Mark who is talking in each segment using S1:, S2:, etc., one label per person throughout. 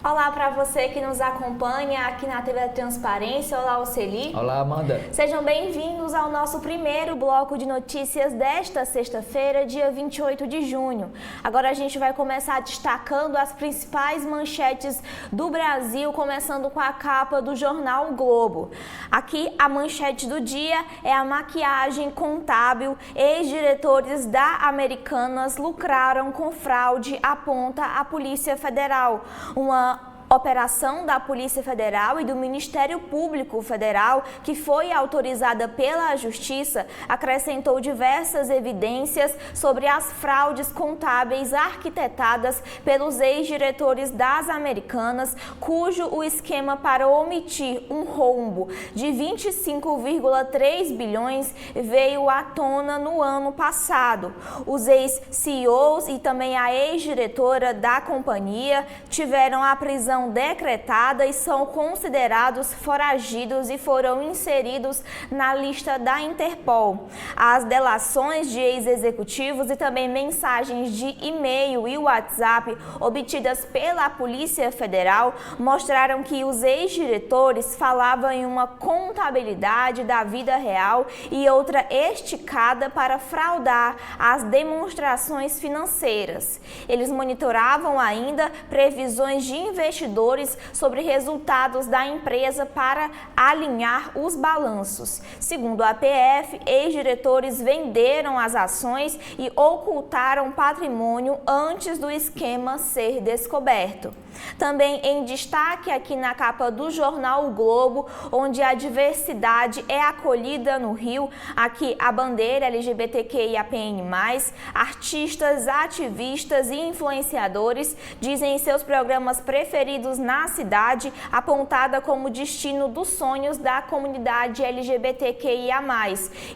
S1: Olá para você que nos acompanha aqui na TV Transparência. Olá, Oceli.
S2: Olá, Amanda.
S1: Sejam bem-vindos ao nosso primeiro bloco de notícias desta sexta-feira, dia 28 de junho. Agora a gente vai começar destacando as principais manchetes do Brasil, começando com a capa do jornal o Globo. Aqui a manchete do dia é a maquiagem contábil. Ex-diretores da Americanas lucraram com fraude, aponta a Polícia Federal. Uma operação da Polícia Federal e do Ministério Público Federal, que foi autorizada pela Justiça, acrescentou diversas evidências sobre as fraudes contábeis arquitetadas pelos ex-diretores das Americanas, cujo o esquema para omitir um rombo de 25,3 bilhões veio à tona no ano passado. Os ex-CEOs e também a ex-diretora da companhia tiveram a prisão decretada e são considerados foragidos e foram inseridos na lista da Interpol. As delações de ex-executivos e também mensagens de e-mail e WhatsApp obtidas pela Polícia Federal mostraram que os ex-diretores falavam em uma contabilidade da vida real e outra esticada para fraudar as demonstrações financeiras. Eles monitoravam ainda previsões de investidores sobre resultados da empresa para alinhar os balanços. Segundo a PF, ex-diretores venderam as ações e ocultaram patrimônio antes do esquema ser descoberto. Também em destaque aqui na capa do jornal O Globo, onde a diversidade é acolhida no Rio, aqui a bandeira LGBTQIAPN+, artistas, ativistas e influenciadores dizem em seus programas preferidos na cidade, apontada como destino dos sonhos da comunidade LGBTQIA+.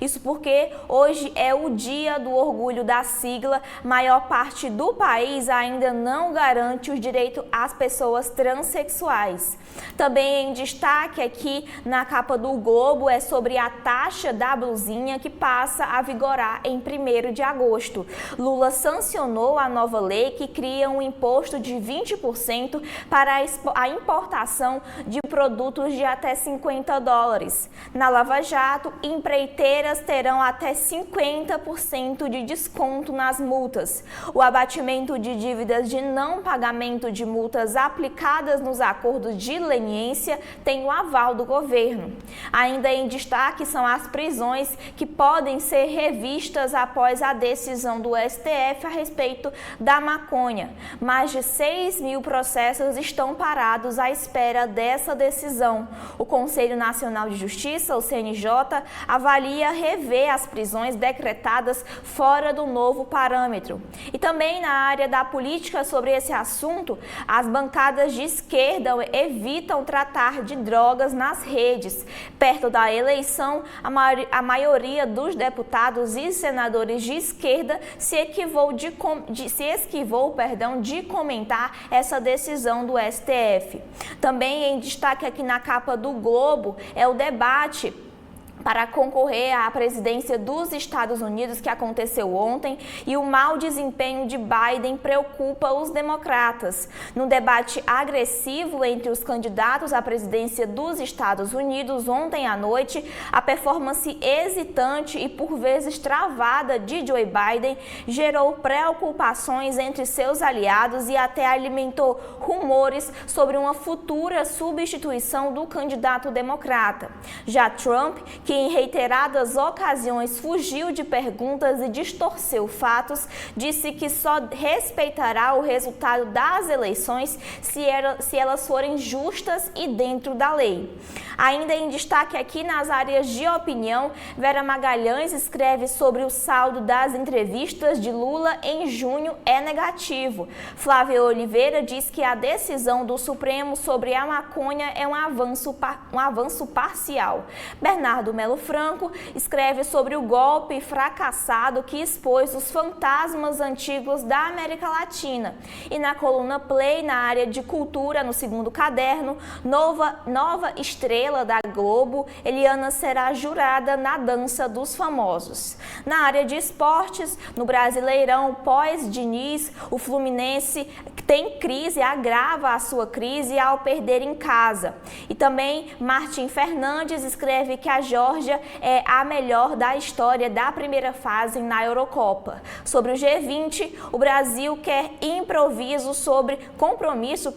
S1: Isso porque hoje é o dia do orgulho da sigla, maior parte do país ainda não garante o direito às pessoas transexuais. Também em destaque aqui na capa do Globo é sobre a taxa da blusinha que passa a vigorar em 1º de agosto. Lula sancionou a nova lei que cria um imposto de 20% para a importação de produtos de até $50. Na Lava Jato, empreiteiras terão até 50% de desconto nas multas. O abatimento de dívidas de não pagamento de multas aplicadas nos acordos de leniência tem o aval do governo. Ainda em destaque são as prisões que podem ser revistas após a decisão do STF a respeito da maconha. Mais de 6.000 processos estão parados à espera dessa decisão. O Conselho Nacional de Justiça, o CNJ, avalia rever as prisões decretadas fora do novo parâmetro. E também na área da política sobre esse assunto, as bancadas de esquerda evitam tratar de drogas nas redes. Perto da eleição, a maioria dos deputados e senadores de esquerda se esquivou de comentar essa decisão do STF. Também em destaque aqui na capa do Globo é o debate para concorrer à presidência dos Estados Unidos que aconteceu ontem e o mau desempenho de Biden preocupa os democratas. No debate agressivo entre os candidatos à presidência dos Estados Unidos ontem à noite, a performance hesitante e por vezes travada de Joe Biden gerou preocupações entre seus aliados e até alimentou rumores sobre uma futura substituição do candidato democrata. Já Trump, que em reiteradas ocasiões fugiu de perguntas e distorceu fatos, disse que só respeitará o resultado das eleições se elas forem justas e dentro da lei. Ainda em destaque aqui nas áreas de opinião, Vera Magalhães escreve sobre o saldo das entrevistas de Lula em junho é negativo. Flávia Oliveira diz que a decisão do Supremo sobre a maconha é um avanço parcial. Bernardo Melo Franco escreve sobre o golpe fracassado que expôs os fantasmas antigos da América Latina. E na coluna Play, na área de cultura, no segundo caderno, nova estrela da Globo, Eliana será jurada na dança dos famosos. Na área de esportes, no Brasileirão, pós-Diniz, o Fluminense tem crise, agrava a sua crise ao perder em casa. E também Martim Fernandes escreve que a Geórgia é a melhor da história da primeira fase na Eurocopa. Sobre o G20, o Brasil quer compromisso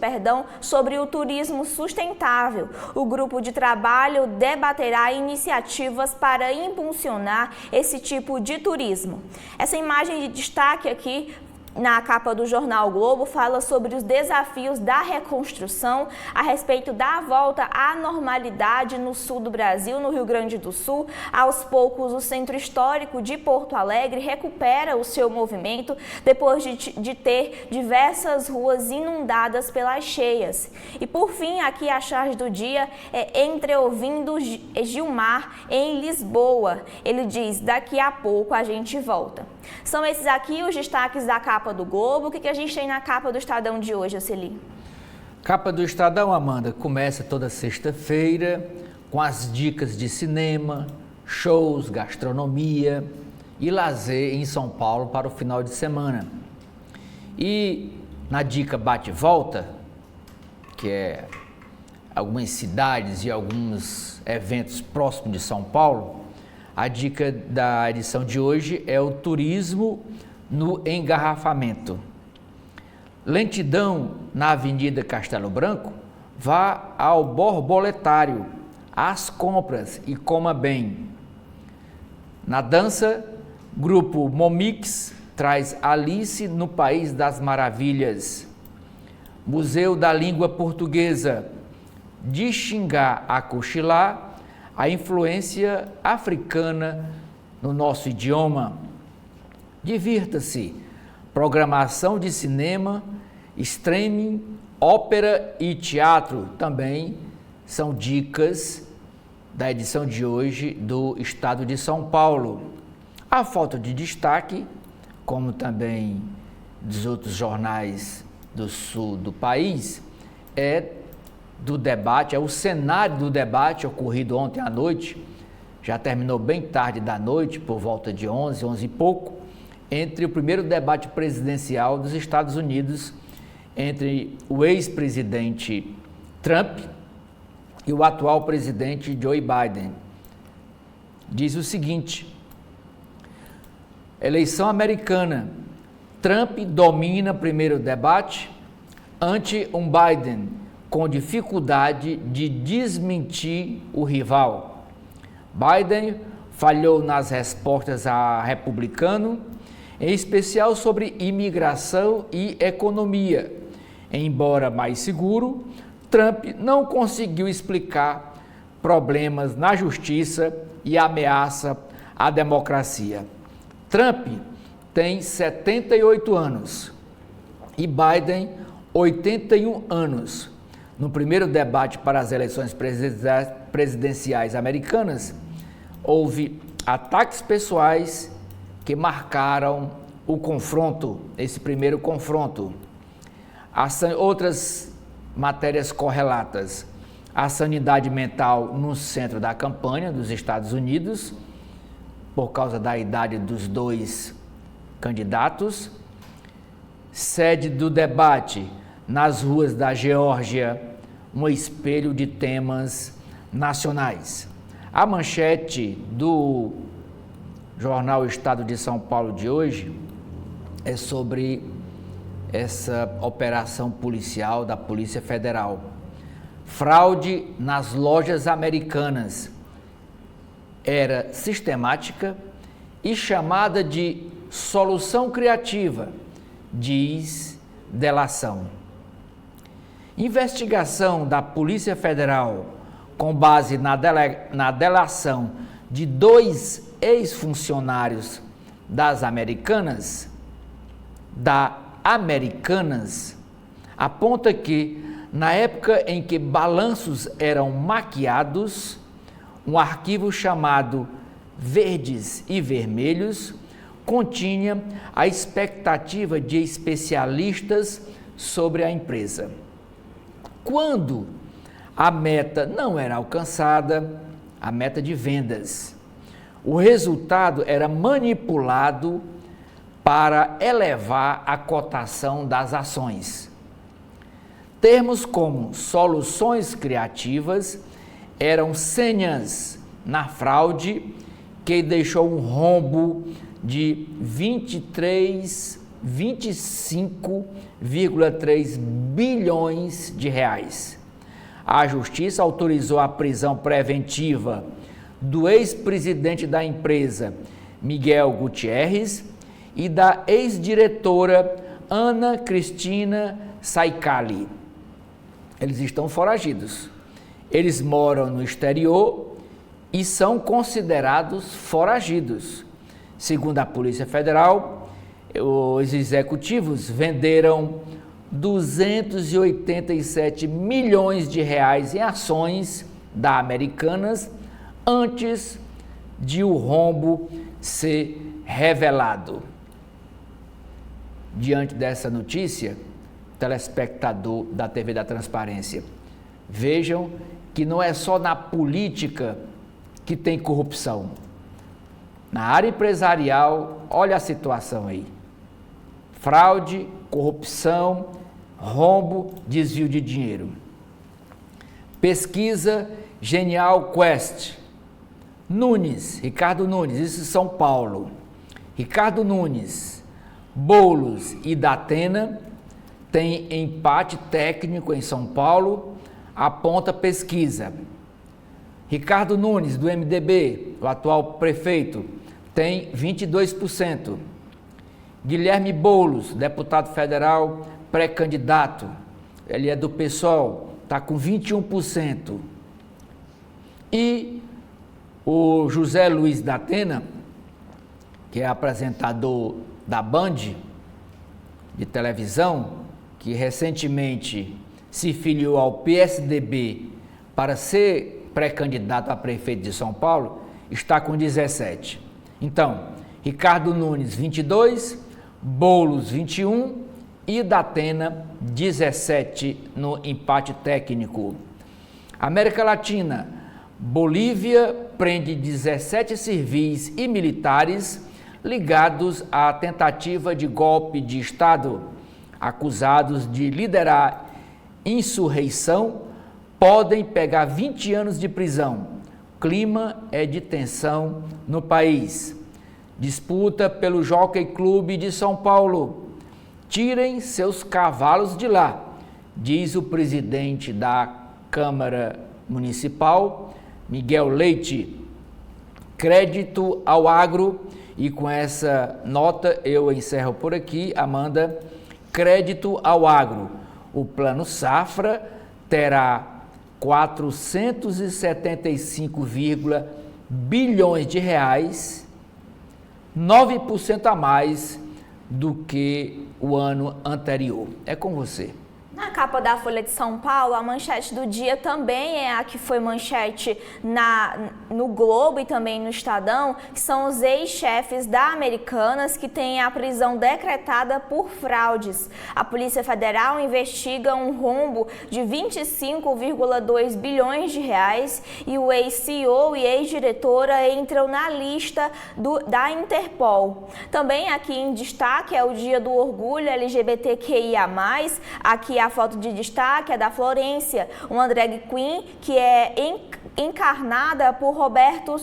S1: sobre o turismo sustentável. O grupo de trabalho debaterá iniciativas para impulsionar esse tipo de turismo. Essa imagem de destaque aqui na capa do jornal o Globo fala sobre os desafios da reconstrução a respeito da volta à normalidade no sul do Brasil, no Rio Grande do Sul. Aos poucos, o centro histórico de Porto Alegre recupera o seu movimento depois de ter diversas ruas inundadas pelas cheias. E por fim, aqui a charge do dia é entreouvindo Gilmar em Lisboa. Ele diz: daqui a pouco a gente volta. São esses aqui os destaques da capa do Globo. O que a gente tem na capa do Estadão de hoje, Oceli?
S2: Capa do Estadão, Amanda, começa toda sexta-feira com as dicas de cinema, shows, gastronomia e lazer em São Paulo para o final de semana. E na dica bate-volta, que é algumas cidades e alguns eventos próximos de São Paulo, a dica da edição de hoje é o turismo no engarrafamento. Lentidão na Avenida Castelo Branco? Vá ao Borboletário, às compras e coma bem. Na dança, grupo Momix traz Alice no País das Maravilhas. Museu da Língua Portuguesa, de Xingar a cochilar, a influência africana no nosso idioma. Divirta-se, programação de cinema, streaming, ópera e teatro também são dicas da edição de hoje do Estado de São Paulo. A falta de destaque, como também dos outros jornais do sul do país, é do debate, é o cenário do debate ocorrido ontem à noite, já terminou bem tarde da noite, por volta de 11 e pouco, entre o primeiro debate presidencial dos Estados Unidos, entre o ex-presidente Trump e o atual presidente Joe Biden. Diz o seguinte: eleição americana, Trump domina primeiro debate ante um Biden com dificuldade de desmentir o rival. Biden falhou nas respostas a republicano, em especial sobre imigração e economia. Embora mais seguro, Trump não conseguiu explicar problemas na justiça e ameaça à democracia. Trump tem 78 anos e Biden 81 anos. No primeiro debate para as eleições presidenciais americanas, houve ataques pessoais que marcaram o confronto, esse primeiro confronto. Outras matérias correlatas: a sanidade mental no centro da campanha dos Estados Unidos, por causa da idade dos dois candidatos. Sede do debate nas ruas da Geórgia, um espelho de temas nacionais. A manchete do jornal Estado de São Paulo de hoje é sobre essa operação policial da Polícia Federal. Fraude nas lojas americanas era sistemática e chamada de solução criativa, diz delação. Investigação da Polícia Federal com base na delação de 2 ex-funcionários das Americanas, aponta que, na época em que balanços eram maquiados, um arquivo chamado Verdes e Vermelhos continha a expectativa de especialistas sobre a empresa. Quando a meta não era alcançada, a meta de vendas, o resultado era manipulado para elevar a cotação das ações. Termos como soluções criativas eram senhas na fraude que deixou um rombo de 25,3 bilhões de reais. A Justiça autorizou a prisão preventiva do ex-presidente da empresa, Miguel Gutierrez, e da ex-diretora Ana Cristina Saicali. Eles estão foragidos. Eles moram no exterior e são considerados foragidos. Segundo a Polícia Federal, os executivos venderam 287 milhões de reais em ações da Americanas antes de o rombo ser revelado. Diante dessa notícia, telespectador da TV da Transparência, vejam que não é só na política que tem corrupção. Na área empresarial, olha a situação aí. Fraude, corrupção, rombo, desvio de dinheiro. Pesquisa Genial Quest. Ricardo Nunes, isso em São Paulo. Ricardo Nunes, Boulos e Datena têm empate técnico em São Paulo, aponta pesquisa. Ricardo Nunes, do MDB, o atual prefeito, tem 22%. Guilherme Boulos, deputado federal, pré-candidato, ele é do PSOL, está com 21%. E o José Luiz Datena, que é apresentador da Band, de televisão, que recentemente se filiou ao PSDB para ser pré-candidato a prefeito de São Paulo, está com 17%. Então, Ricardo Nunes, 22%, Boulos, 21% e Datena, 17% no empate técnico. América Latina, Bolívia prende 17 civis e militares ligados à tentativa de golpe de Estado, acusados de liderar insurreição, podem pegar 20 anos de prisão. Clima é de tensão no país. Disputa pelo Jockey Clube de São Paulo. Tirem seus cavalos de lá, diz o presidente da Câmara Municipal, Miguel Leite. Crédito ao agro. E com essa nota eu encerro por aqui, Amanda. Crédito ao agro. O Plano Safra terá 475 bilhões de reais, 9% a mais do que o ano anterior. É com você.
S1: Na capa da Folha de São Paulo, a manchete do dia também é a que foi manchete no Globo e também no Estadão, que são os ex-chefes da Americanas que têm a prisão decretada por fraudes. A Polícia Federal investiga um rombo de 25,2 bilhões de reais e o ex-CEO e ex-diretora entram na lista da Interpol. Também aqui em destaque é o Dia do Orgulho LGBTQIA+, aqui a foto de destaque é da Florência, uma drag queen que é encarnada por Humberto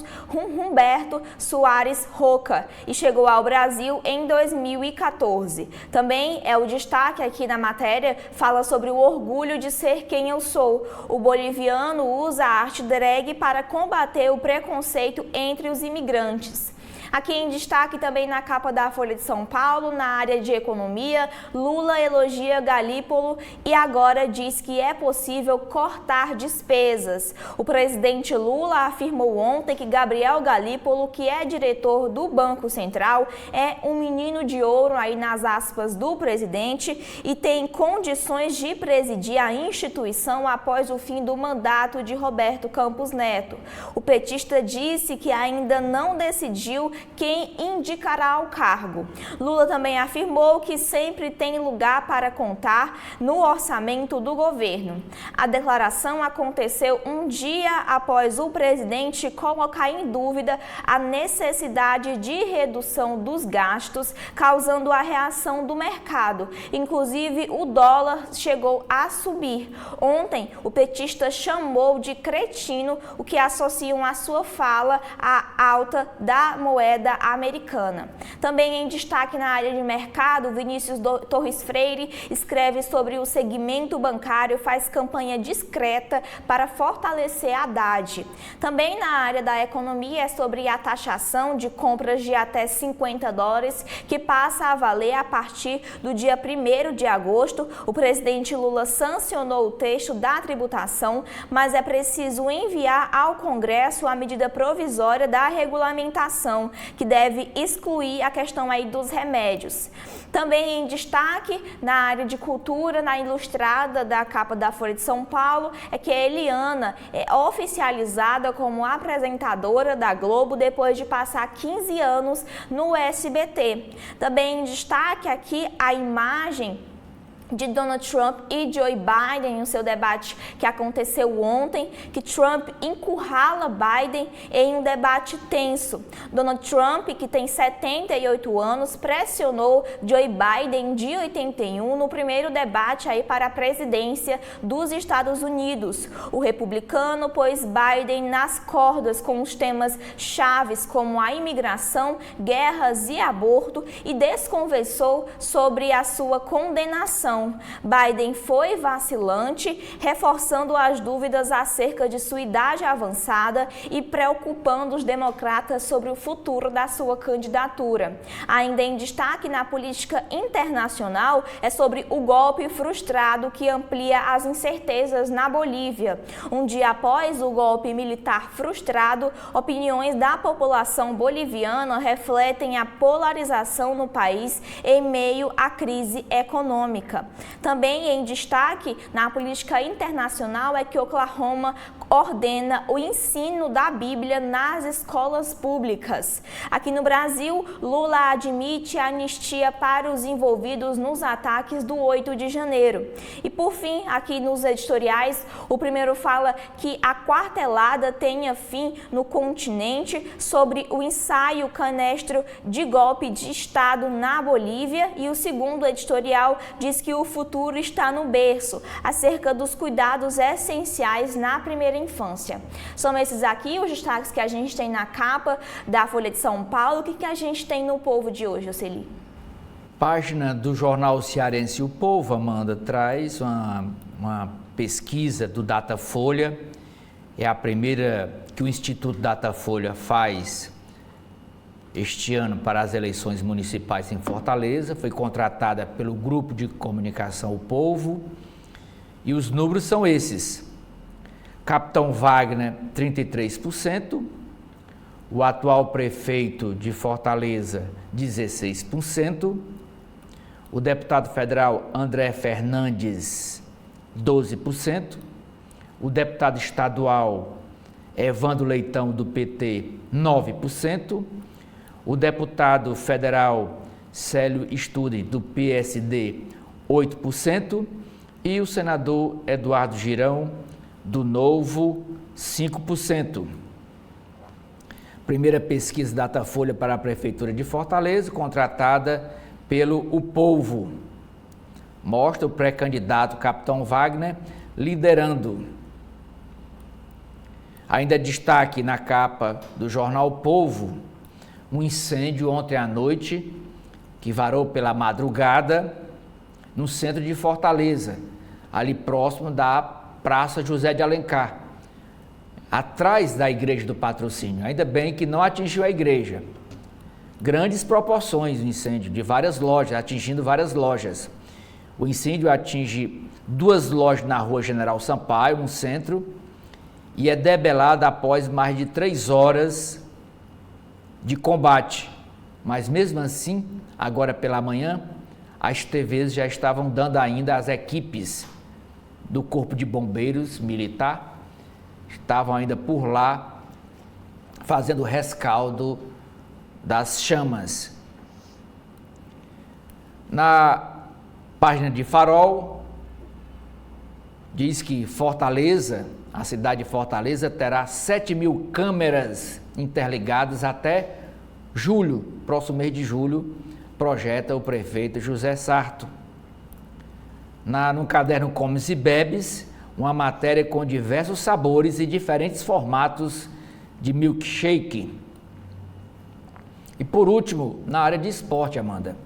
S1: Soares Roca e chegou ao Brasil em 2014. Também é o destaque aqui na matéria, fala sobre o orgulho de ser quem eu sou. O boliviano usa a arte drag para combater o preconceito entre os imigrantes. Aqui em destaque também na capa da Folha de São Paulo, na área de economia, Lula elogia Galípolo e agora diz que é possível cortar despesas. O presidente Lula afirmou ontem que Gabriel Galípolo, que é diretor do Banco Central, é um menino de ouro aí nas aspas do presidente e tem condições de presidir a instituição após o fim do mandato de Roberto Campos Neto. O petista disse que ainda não decidiu quem indicará o cargo. Lula também afirmou que sempre tem lugar para contar no orçamento do governo. A declaração aconteceu um dia após o presidente colocar em dúvida a necessidade de redução dos gastos, causando a reação do mercado. Inclusive, o dólar chegou a subir. Ontem, o petista chamou de cretino o que associam a sua fala à alta da moeda americana. Também em destaque na área de mercado, Vinícius Torres Freire escreve sobre o segmento bancário, faz campanha discreta para fortalecer a Haddad. Também na área da economia é sobre a taxação de compras de até $50, que passa a valer a partir do dia 1º de agosto. O presidente Lula sancionou o texto da tributação, mas é preciso enviar ao Congresso a medida provisória da regulamentação, que deve excluir a questão aí dos remédios. Também em destaque na área de cultura, na ilustrada da capa da Folha de São Paulo, é que a Eliana é oficializada como apresentadora da Globo depois de passar 15 anos no SBT. Também em destaque aqui a imagem de Donald Trump e Joe Biden, o seu debate que aconteceu ontem, que Trump encurrala Biden em um debate tenso. Donald Trump, que tem 78 anos, pressionou Joe Biden, de 81, no primeiro debate aí para a presidência dos Estados Unidos. O republicano pôs Biden nas cordas com os temas chaves como a imigração, guerras e aborto e desconversou sobre a sua condenação. Biden foi vacilante, reforçando as dúvidas acerca de sua idade avançada e preocupando os democratas sobre o futuro da sua candidatura. Ainda em destaque na política internacional é sobre o golpe frustrado que amplia as incertezas na Bolívia. Um dia após o golpe militar frustrado, opiniões da população boliviana refletem a polarização no país em meio à crise econômica. Também em destaque na política internacional é que Oklahoma ordena o ensino da Bíblia nas escolas públicas. Aqui no Brasil, Lula admite a anistia para os envolvidos nos ataques do 8 de janeiro. E por fim, aqui nos editoriais, o primeiro fala que a quartelada tenha fim no continente sobre o ensaio canestro de golpe de Estado na Bolívia, e o segundo editorial diz que o futuro está no berço, acerca dos cuidados essenciais na primeira infância. São esses aqui os destaques que a gente tem na capa da Folha de São Paulo. O que a gente tem no Povo de hoje, Oceli?
S2: Página do jornal cearense O Povo, Amanda, traz uma pesquisa do Datafolha. É a primeira que o Instituto Datafolha faz este ano para as eleições municipais em Fortaleza. Foi contratada pelo grupo de comunicação O Povo e os números são esses: Capitão Wagner, 33%, o atual prefeito de Fortaleza, 16%, o deputado federal André Fernandes, 12%, o deputado estadual Evandro Leitão, do PT, 9%, o deputado federal Célio Stude, do PSD, 8%, e o senador Eduardo Girão, do Novo, 5%. Primeira pesquisa Datafolha para a Prefeitura de Fortaleza, contratada pelo O Povo. Mostra o pré-candidato Capitão Wagner liderando. Ainda destaque na capa do jornal O Povo, um incêndio ontem à noite que varou pela madrugada no centro de Fortaleza, ali próximo da Praça José de Alencar, atrás da Igreja do Patrocínio. Ainda bem que não atingiu a igreja, grandes proporções o incêndio de várias lojas, atingindo várias lojas. O incêndio atinge 2 lojas na rua General Sampaio, no centro, e é debelado após mais de 3 horas de combate. Mas mesmo assim, agora pela manhã, as TVs já estavam dando ainda as equipes do Corpo de Bombeiros Militar, estavam ainda por lá fazendo o rescaldo das chamas. Na página de Farol, diz que Fortaleza, a cidade de Fortaleza, terá 7.000 câmeras interligadas até julho, próximo mês de julho, projeta o prefeito José Sarto. No caderno Comes e Bebes, uma matéria com diversos sabores e diferentes formatos de milkshake. E por último, na área de esporte, Amanda,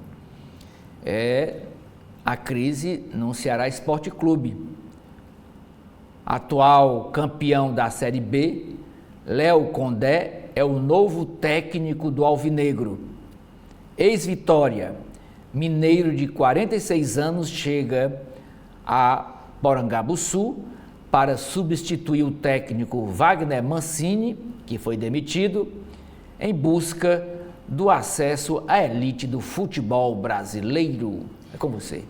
S2: a crise no Ceará Esporte Clube. Atual campeão da Série B, Léo Condé é o novo técnico do Alvinegro. Ex-Vitória, mineiro de 46 anos, chega a Porangabuçu para substituir o técnico Wagner Mancini, que foi demitido, em busca do acesso à elite do futebol brasileiro. É com você.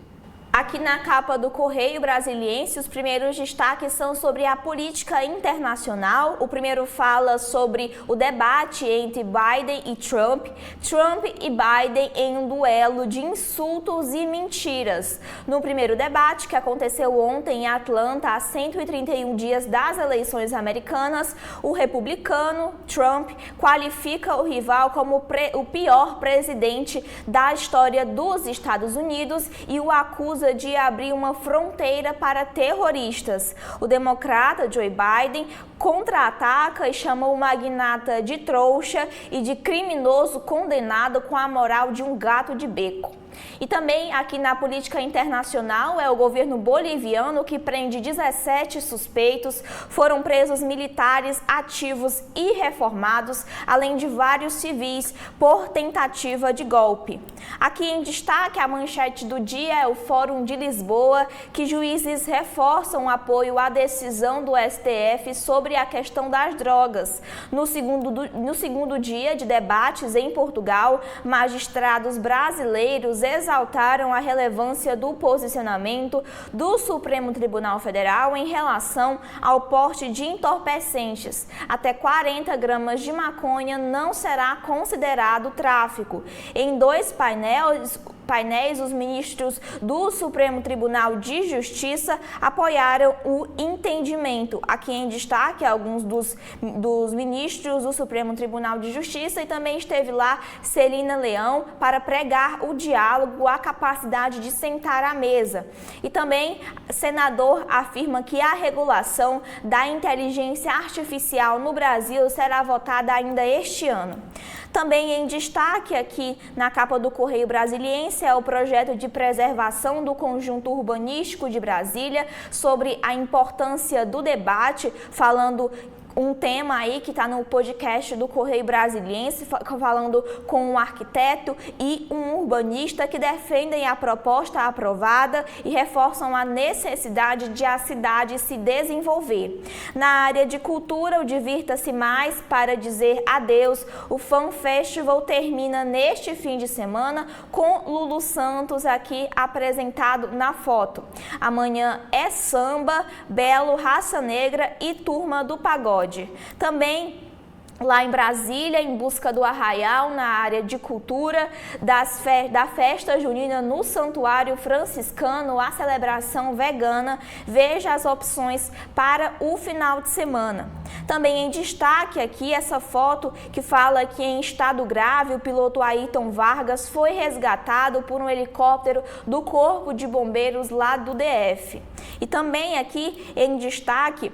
S1: Aqui na capa do Correio Brasiliense, os primeiros destaques são sobre a política internacional. O primeiro fala sobre o debate entre Biden e Trump. Trump e Biden em um duelo de insultos e mentiras. No primeiro debate, que aconteceu ontem em Atlanta, a 131 dias das eleições americanas, o republicano Trump qualifica o rival como o pior presidente da história dos Estados Unidos e o acusa de abrir uma fronteira para terroristas. O democrata Joe Biden contra-ataca e chama o magnata de trouxa e de criminoso condenado com a moral de um gato de beco. E também aqui na política internacional é o governo boliviano que prende 17 suspeitos, foram presos militares ativos e reformados, além de vários civis por tentativa de golpe. Aqui em destaque a manchete do dia é o Fórum de Lisboa, que juízes reforçam o apoio à decisão do STF sobre a questão das drogas. No segundo dia de debates em Portugal, magistrados brasileiros exaltaram a relevância do posicionamento do Supremo Tribunal Federal em relação ao porte de entorpecentes. Até 40 gramas de maconha não será considerado tráfico. Em 2 painéis, os ministros do Supremo Tribunal de Justiça apoiaram o entendimento. Aqui em destaque alguns dos ministros do Supremo Tribunal de Justiça, e também esteve lá Celina Leão para pregar o diálogo, a capacidade de sentar à mesa. E também senador afirma que a regulação da inteligência artificial no Brasil será votada ainda este ano. Também em destaque aqui na capa do Correio Brasiliense é o projeto de preservação do conjunto urbanístico de Brasília, sobre a importância do debate, falando um tema aí que está no podcast do Correio Brasiliense, falando com um arquiteto e um urbanista que defendem a proposta aprovada e reforçam a necessidade de a cidade se desenvolver. Na área de cultura, o Divirta-se Mais para dizer adeus. O Fan Festival termina neste fim de semana com Lulu Santos aqui apresentado na foto. Amanhã é samba, Belo, Raça Negra e Turma do Pagode. Também lá em Brasília, em busca do arraial, na área de cultura, da festa junina no Santuário Franciscano, a celebração vegana. Veja as opções para o final de semana. Também em destaque aqui essa foto que fala que em estado grave o piloto Ayrton Vargas foi resgatado por um helicóptero do Corpo de Bombeiros lá do DF. E também aqui em destaque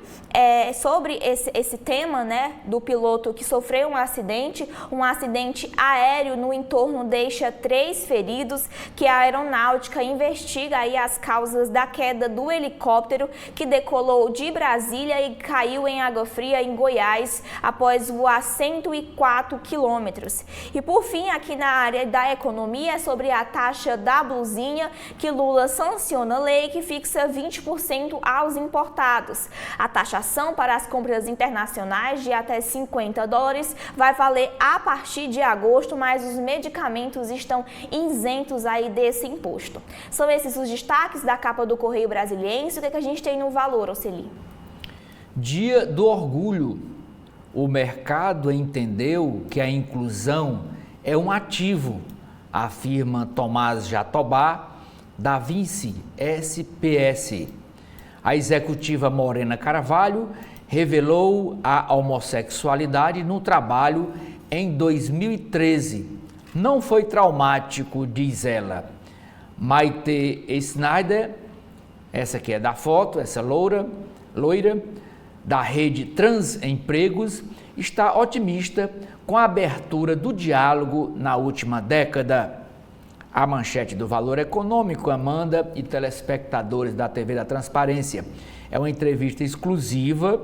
S1: sobre esse tema, né, do piloto que sofreu um acidente aéreo no entorno deixa 3 feridos, que a aeronáutica investiga aí as causas da queda do helicóptero que decolou de Brasília e caiu em Água Fria, em Goiás, após voar 104 quilômetros. E por fim, aqui na área da economia, sobre a taxa da blusinha, que Lula sanciona a lei que fixa 20% aos importados. A taxação para as compras internacionais de até $50 vai valer a partir de agosto, mas os medicamentos estão isentos aí desse imposto. São esses os destaques da capa do Correio Brasiliense. O que a gente tem no Valor, Oceli?
S2: Dia do Orgulho. O mercado entendeu que a inclusão é um ativo, afirma Tomás Jatobá, da Vinci SPS. A executiva Morena Carvalho revelou a homossexualidade no trabalho em 2013. Não foi traumático, diz ela. Maite Schneider, essa aqui é da foto, essa loira, da rede Transempregos, está otimista com a abertura do diálogo na última década. A manchete do Valor Econômico, Amanda e telespectadores da TV da Transparência. É uma entrevista exclusiva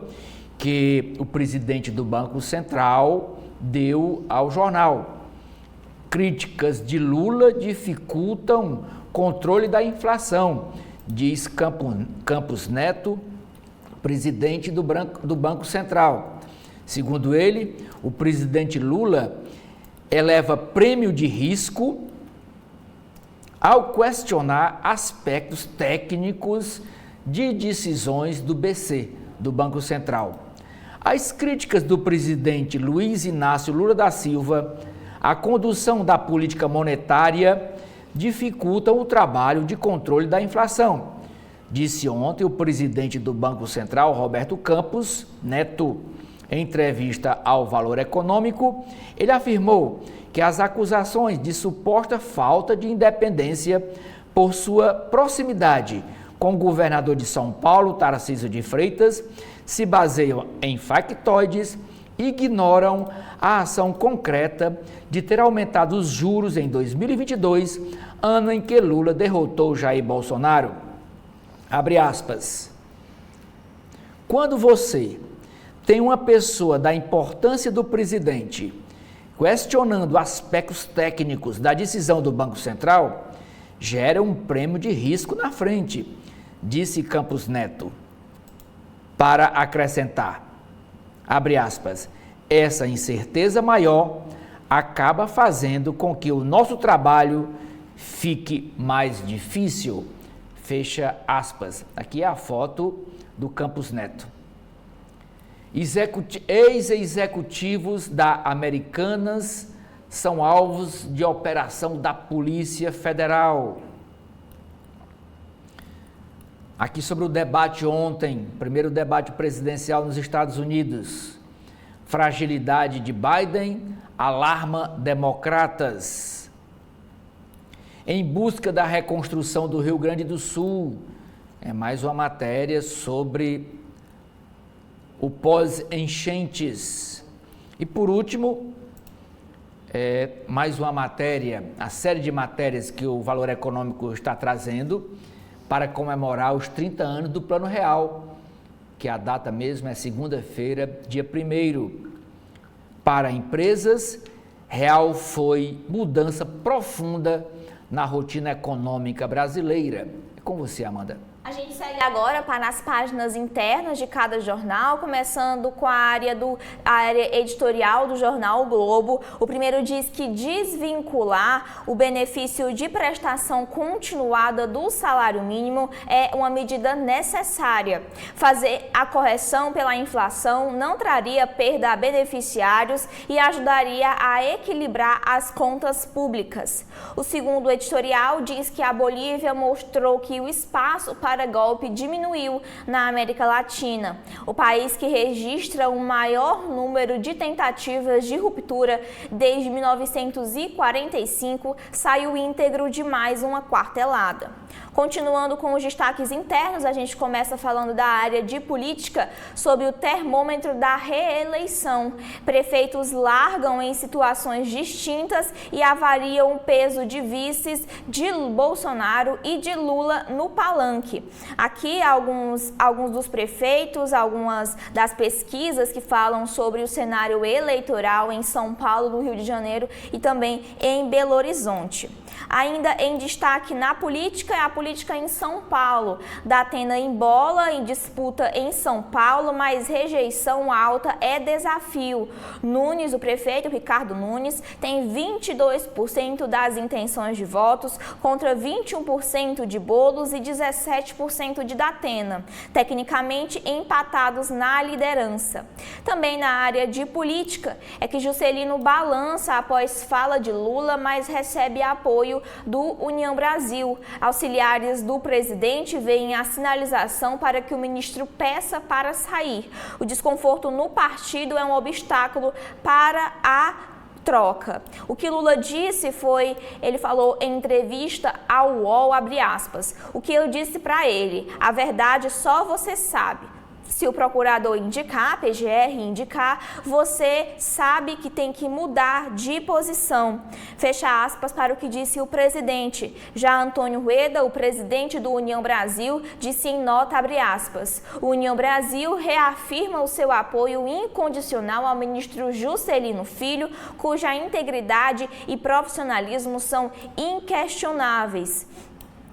S2: que o presidente do Banco Central deu ao jornal. Críticas de Lula dificultam controle da inflação, diz Campos Neto, presidente do Banco Central. Segundo ele, o presidente Lula eleva prêmio de risco ao questionar aspectos técnicos de decisões do BC, do Banco Central. As críticas do presidente Luiz Inácio Lula da Silva à condução da política monetária dificultam o trabalho de controle da inflação, disse ontem o presidente do Banco Central, Roberto Campos Neto. Em entrevista ao Valor Econômico, ele afirmou que as acusações de suposta falta de independência por sua proximidade com o governador de São Paulo, Tarcísio de Freitas, se baseiam em factoides e ignoram a ação concreta de ter aumentado os juros em 2022, ano em que Lula derrotou Jair Bolsonaro. Abre aspas. Quando você tem uma pessoa da importância do presidente questionando aspectos técnicos da decisão do Banco Central, gera um prêmio de risco na frente, disse Campos Neto, para acrescentar, abre aspas, essa incerteza maior acaba fazendo com que o nosso trabalho fique mais difícil, fecha aspas. Aqui é a foto do Campos Neto. Ex-executivos da Americanas são alvos de operação da Polícia Federal. Aqui sobre o debate ontem, primeiro debate presidencial nos Estados Unidos. Fragilidade de Biden alarma democratas. Em busca da reconstrução do Rio Grande do Sul. É mais uma matéria sobre o pós-enchentes. E por último, mais uma matéria, a série de matérias que o Valor Econômico está trazendo para comemorar os 30 anos do Plano Real, que a data mesmo é segunda-feira, dia 1º. Para empresas, Real foi mudança profunda na rotina econômica brasileira. É com você, Amanda.
S1: A gente segue agora nas páginas internas de cada jornal, começando com a área editorial do jornal O Globo. O primeiro diz que desvincular o benefício de prestação continuada do salário mínimo é uma medida necessária. Fazer a correção pela inflação não traria perda a beneficiários e ajudaria a equilibrar as contas públicas. O segundo editorial diz que a Bolívia mostrou que o espaço para golpes golpe diminuiu na América Latina. O país que registra o maior número de tentativas de ruptura desde 1945 saiu íntegro de mais uma quartelada. Continuando com os destaques internos, a gente começa falando da área de política sobre o termômetro da reeleição. Prefeitos largam em situações distintas e avaliam o peso de vices de Bolsonaro e de Lula no palanque. Aqui alguns dos prefeitos, algumas das pesquisas que falam sobre o cenário eleitoral em São Paulo, no Rio de Janeiro e também em Belo Horizonte. Ainda em destaque na política, é a política em São Paulo. Datena embola em disputa em São Paulo, mas rejeição alta é desafio. Nunes, o prefeito Ricardo Nunes, tem 22% das intenções de votos contra 21% de Boulos e 17% de Datena, tecnicamente empatados na liderança. Também na área de política, é que Juscelino balança após fala de Lula, mas recebe apoio do União Brasil. Auxiliares do presidente veem a sinalização para que o ministro peça para sair. O desconforto no partido é um obstáculo para a troca. O que Lula disse foi, ele falou em entrevista ao UOL, abre aspas, o que eu disse para ele, a verdade só você sabe. Se o procurador indicar, a PGR indicar, você sabe que tem que mudar de posição. Fecha aspas para o que disse o presidente. Já Antônio Rueda, o presidente do União Brasil, disse em nota, abre aspas, o União Brasil reafirma o seu apoio incondicional ao ministro Juscelino Filho, cuja integridade e profissionalismo são inquestionáveis.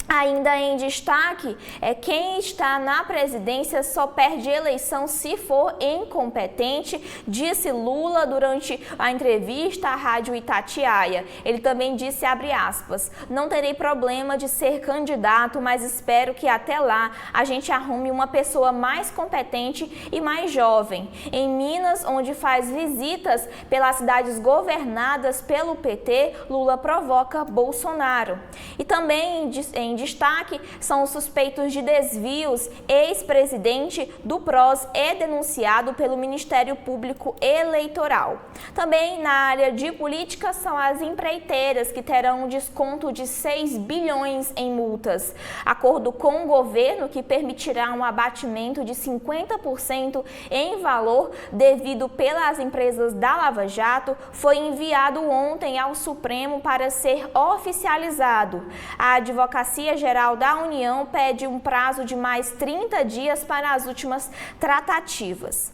S1: Ainda em destaque, quem está na presidência só perde eleição se for incompetente, disse Lula durante a entrevista à Rádio Itatiaia. Ele também disse, abre aspas, não terei problema de ser candidato, mas espero que até lá a gente arrume uma pessoa mais competente e mais jovem. Em Minas, onde faz visitas pelas cidades governadas pelo PT, Lula provoca Bolsonaro. E também em destaque são os suspeitos de desvios. Ex-presidente do PROS é denunciado pelo Ministério Público Eleitoral. Também na área de política são as empreiteiras que terão um desconto de 6 bilhões em multas. Acordo com o governo que permitirá um abatimento de 50% em valor devido pelas empresas da Lava Jato foi enviado ontem ao Supremo para ser oficializado. A Advocacia Geral da União pede um prazo de mais 30 dias para as últimas tratativas.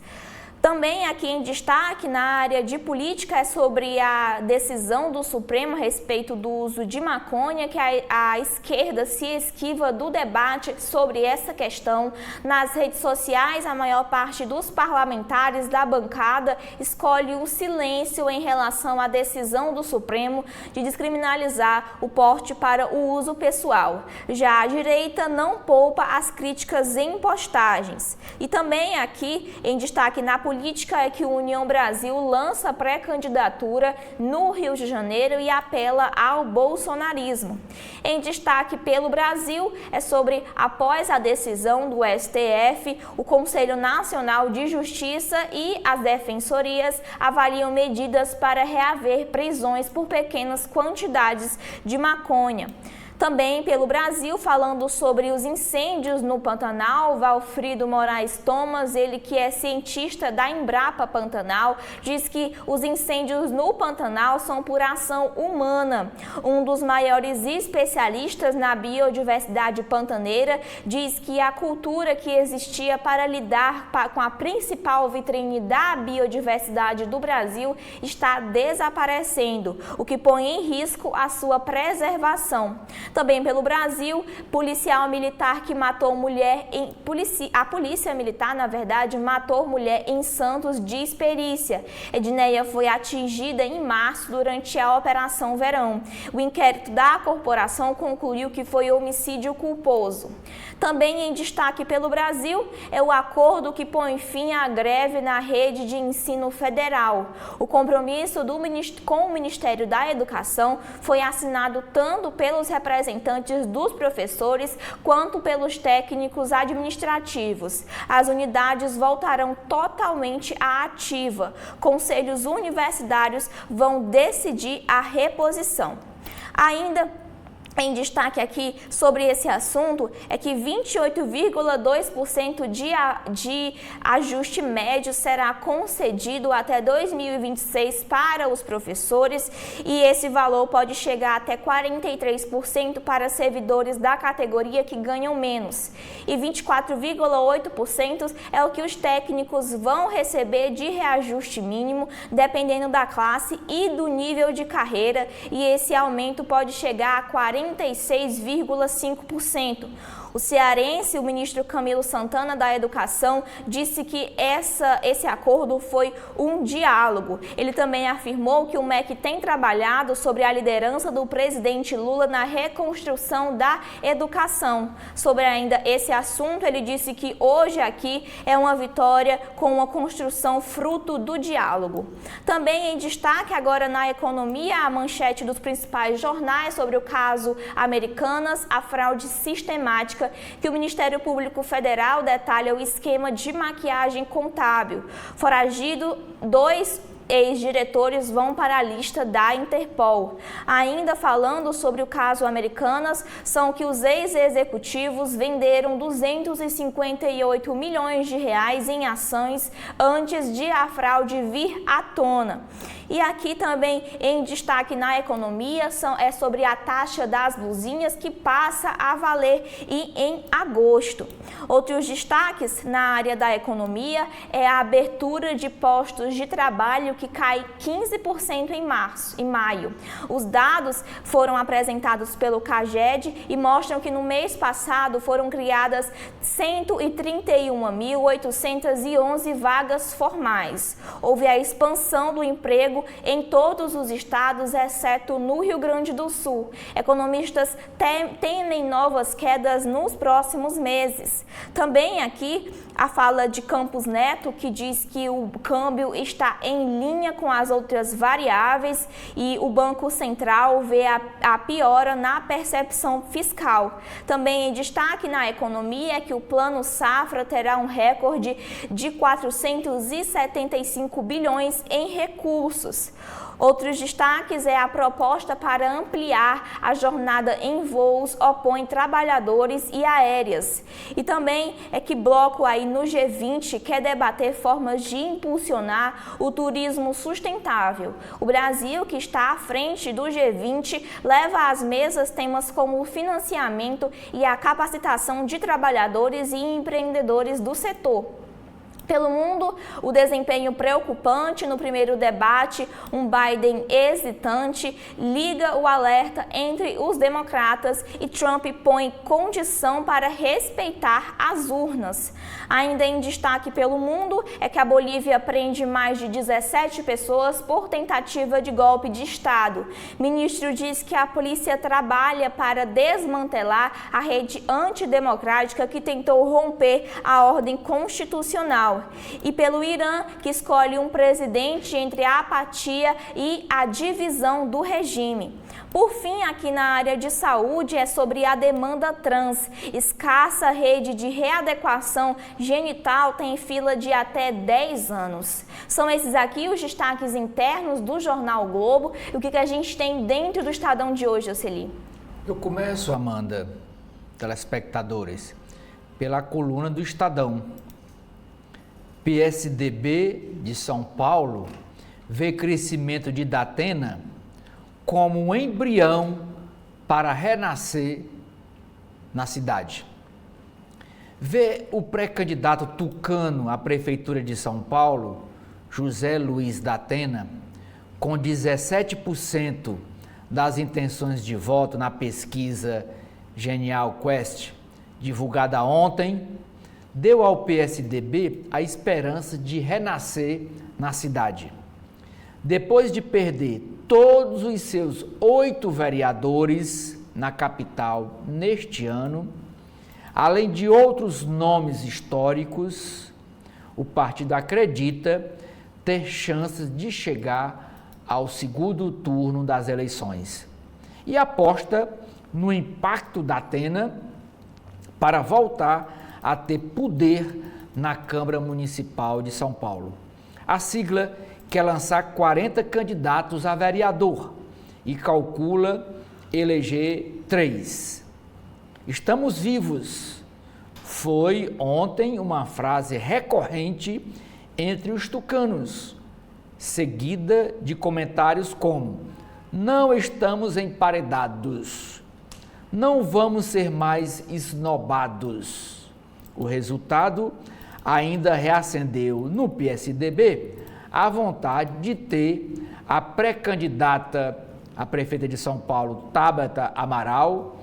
S1: Também aqui em destaque na área de política é sobre a decisão do Supremo a respeito do uso de maconha, que a esquerda se esquiva do debate sobre essa questão. Nas redes sociais, a maior parte dos parlamentares da bancada escolhe o silêncio em relação à decisão do Supremo de descriminalizar o porte para o uso pessoal. Já a direita não poupa as críticas em postagens. E também aqui em destaque na política é que o União Brasil lança pré-candidatura no Rio de Janeiro e apela ao bolsonarismo. Em destaque pelo Brasil é sobre, após a decisão do STF, o Conselho Nacional de Justiça e as defensorias avaliam medidas para reaver prisões por pequenas quantidades de maconha. Também pelo Brasil, falando sobre os incêndios no Pantanal, Valfrido Moraes Thomas, ele que é cientista da Embrapa Pantanal, diz que os incêndios no Pantanal são por ação humana. Um dos maiores especialistas na biodiversidade pantaneira diz que a cultura que existia para lidar com a principal vitrine da biodiversidade do Brasil está desaparecendo, o que põe em risco a sua preservação. Também pelo Brasil, policial militar que matou mulher a polícia militar, na verdade, matou mulher em Santos diz perícia. Edneia foi atingida em março durante a Operação Verão. O inquérito da corporação concluiu que foi homicídio culposo. Também em destaque pelo Brasil é o acordo que põe fim à greve na rede de ensino federal. O compromisso com o Ministério da Educação foi assinado tanto pelos representantes representantes dos professores quanto pelos técnicos administrativos. As unidades voltarão totalmente à ativa. Conselhos universitários vão decidir a reposição. Ainda em destaque aqui sobre esse assunto é que 28,2% de ajuste médio será concedido até 2026 para os professores e esse valor pode chegar até 43% para servidores da categoria que ganham menos. E 24,8% é o que os técnicos vão receber de reajuste mínimo, dependendo da classe e do nível de carreira, e esse aumento pode chegar a 46,5%. O cearense, o ministro Camilo Santana da Educação, disse que esse acordo foi um diálogo. Ele também afirmou que o MEC tem trabalhado sobre a liderança do presidente Lula na reconstrução da educação. Sobre ainda esse assunto, ele disse que hoje aqui é uma vitória com uma construção fruto do diálogo. Também em destaque agora na economia, a manchete dos principais jornais sobre o caso Americanas, a fraude sistemática, que o Ministério Público Federal detalha o esquema de maquiagem contábil. Foragido, 2 ex-diretores vão para a lista da Interpol. Ainda falando sobre o caso Americanas, são que os ex-executivos venderam 258 milhões de reais em ações antes de a fraude vir à tona. E aqui também em destaque na economia é sobre a taxa das blusinhas que passa a valer em agosto. Outros destaques na área da economia é a abertura de postos de trabalho que cai 15% em maio. Os dados foram apresentados pelo CAGED e mostram que no mês passado foram criadas 131.811 vagas formais. Houve a expansão do emprego em todos os estados, exceto no Rio Grande do Sul. Economistas temem novas quedas nos próximos meses. Também aqui a fala de Campos Neto, que diz que o câmbio está em linha com as outras variáveis e o Banco Central vê a piora na percepção fiscal. Também em destaque na economia é que o Plano Safra terá um recorde de 475 bilhões em recursos. Outros destaques é a proposta para ampliar a jornada em voos opõe trabalhadores e aéreas. E também é que bloco aí no G20 quer debater formas de impulsionar o turismo sustentável. O Brasil, que está à frente do G20, leva às mesas temas como o financiamento e a capacitação de trabalhadores e empreendedores do setor. Pelo mundo, o desempenho preocupante no primeiro debate, um Biden hesitante, liga o alerta entre os democratas e Trump põe condição para respeitar as urnas. Ainda em destaque pelo mundo é que a Bolívia prende mais de 17 pessoas por tentativa de golpe de Estado. Ministro diz que a polícia trabalha para desmantelar a rede antidemocrática que tentou romper a ordem constitucional. E pelo Irã, que escolhe um presidente entre a apatia e a divisão do regime. Por fim, aqui na área de saúde é sobre a demanda trans. Escassa rede de readequação genital tem fila de até 10 anos. São esses aqui os destaques internos do Jornal Globo. E o que a gente tem dentro do Estadão de hoje, Oceli?
S2: Eu começo, Amanda, telespectadores, pela coluna do Estadão. PSDB de São Paulo vê crescimento de Datena como um embrião para renascer na cidade. Vê o pré-candidato tucano à Prefeitura de São Paulo, José Luiz Datena, com 17% das intenções de voto na pesquisa Genial Quest, divulgada ontem, deu ao PSDB a esperança de renascer na cidade. Depois de perder todos os seus 8 vereadores na capital neste ano, além de outros nomes históricos, o partido acredita ter chances de chegar ao segundo turno das eleições e aposta no impacto da Atena para voltar a ter poder na Câmara Municipal de São Paulo. A sigla quer lançar 40 candidatos a vereador e calcula eleger 3. Estamos vivos. Foi ontem uma frase recorrente entre os tucanos, seguida de comentários como: não estamos emparedados, não vamos ser mais esnobados. O resultado ainda reacendeu no PSDB a vontade de ter a pré-candidata a prefeita de São Paulo, Tabata Amaral,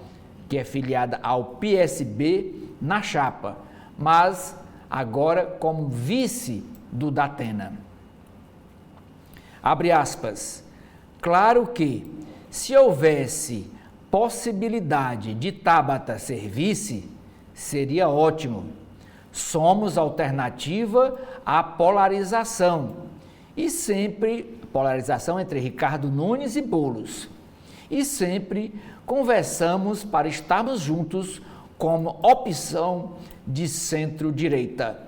S2: que é filiada ao PSB, na chapa, mas agora como vice do Datena. Abre aspas. Claro que, se houvesse possibilidade de Tabata ser vice, seria ótimo. Somos alternativa à polarização, e sempre polarização entre Ricardo Nunes e Boulos. E sempre conversamos para estarmos juntos como opção de centro-direita.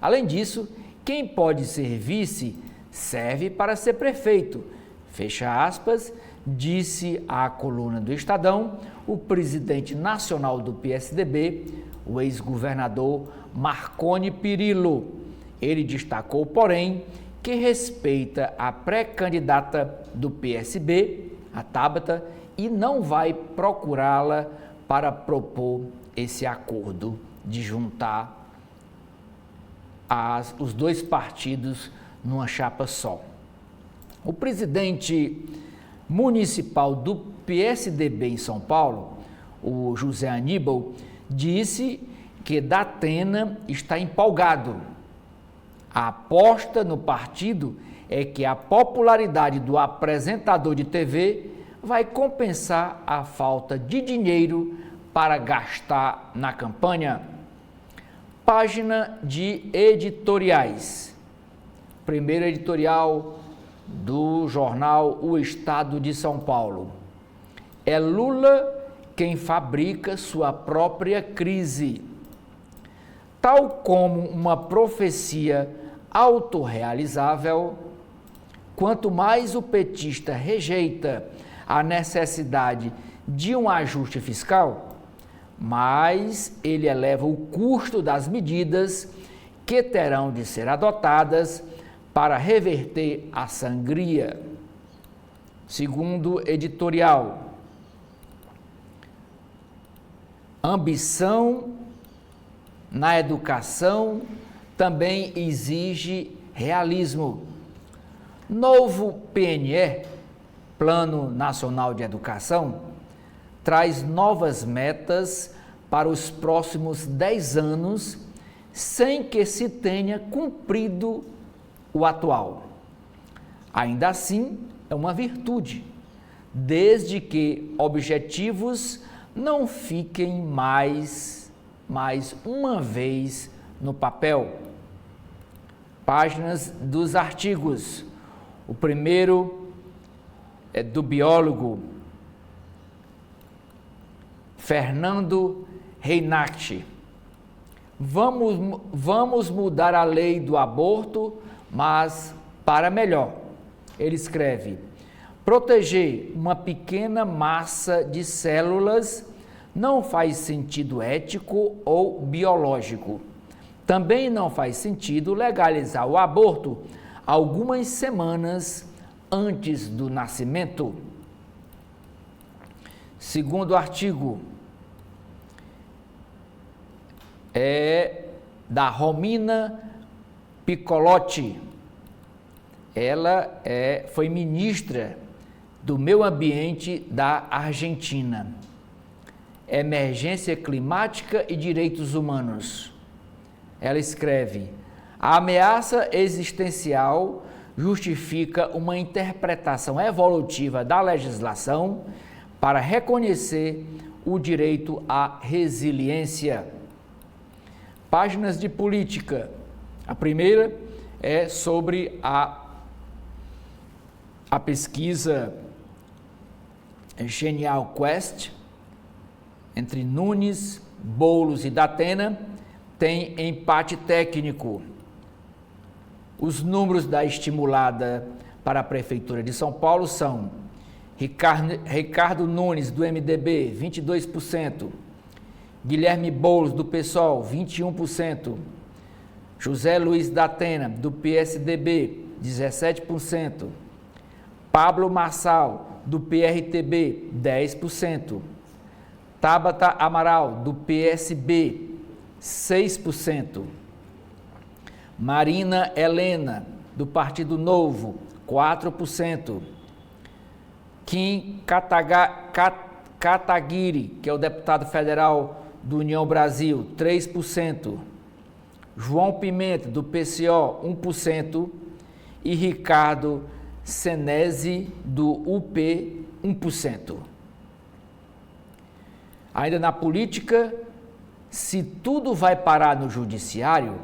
S2: Além disso, quem pode ser vice serve para ser prefeito. Fecha aspas, disse à coluna do Estadão o presidente nacional do PSDB, o ex-governador Marconi Perillo. Ele destacou, porém, que respeita a pré-candidata do PSB, a Tabata, e não vai procurá-la para propor esse acordo de juntar os dois partidos numa chapa só. O presidente municipal do PSDB em São Paulo, o José Aníbal, disse que Datena está empolgado. A aposta no partido é que a popularidade do apresentador de TV vai compensar a falta de dinheiro para gastar na campanha. Página de editoriais. Primeiro editorial do jornal O Estado de São Paulo. É Lula quem fabrica sua própria crise. Tal como uma profecia autorrealizável, quanto mais o petista rejeita a necessidade de um ajuste fiscal, mais ele eleva o custo das medidas que terão de ser adotadas para reverter a sangria. Segundo editorial, ambição na educação também exige realismo. Novo PNE, Plano Nacional de Educação, traz novas metas para os próximos 10 anos, sem que se tenha cumprido o atual. Ainda assim, é uma virtude, desde que objetivos não fiquem mais uma vez no papel. Páginas dos artigos. O primeiro é do biólogo Fernando Reinach. Vamos mudar a lei do aborto, mas para melhor. Ele escreve: proteger uma pequena massa de células não faz sentido ético ou biológico. Também não faz sentido legalizar o aborto algumas semanas antes do nascimento. Segundo artigo é da Romina Piccolotti. Ela foi ministra do Meio Ambiente da Argentina. Emergência climática e direitos humanos. Ela escreve: a ameaça existencial justifica uma interpretação evolutiva da legislação para reconhecer o direito à resiliência. Páginas de política. A primeira é sobre a pesquisa Genial Quest, entre Nunes, Boulos e Datena tem empate técnico. Os números da estimulada para a Prefeitura de São Paulo são Ricardo Nunes, do MDB, 22%, Guilherme Boulos, do PSOL, 21%, José Luiz Datena, do PSDB, 17%, Pablo Marçal, do PRTB, 10%, Tabata Amaral, do PSB, 6%, Marina Helena, do Partido Novo, 4%, Kim Kataguiri, que é o deputado federal do União Brasil, 3%, João Pimenta, do PCO, 1%, e Ricardo Senesi, do UP, 1%. Ainda na política, se tudo vai parar no judiciário,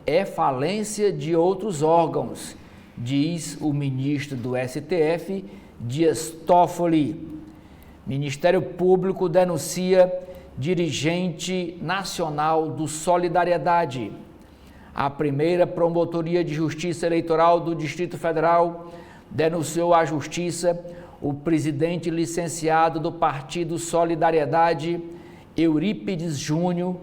S2: é falência de outros órgãos, diz o ministro do STF, Dias Toffoli. Ministério Público denuncia dirigente nacional do Solidariedade. A primeira Promotoria de Justiça Eleitoral do Distrito Federal denunciou à Justiça o presidente licenciado do Partido Solidariedade, Eurípides Júnior,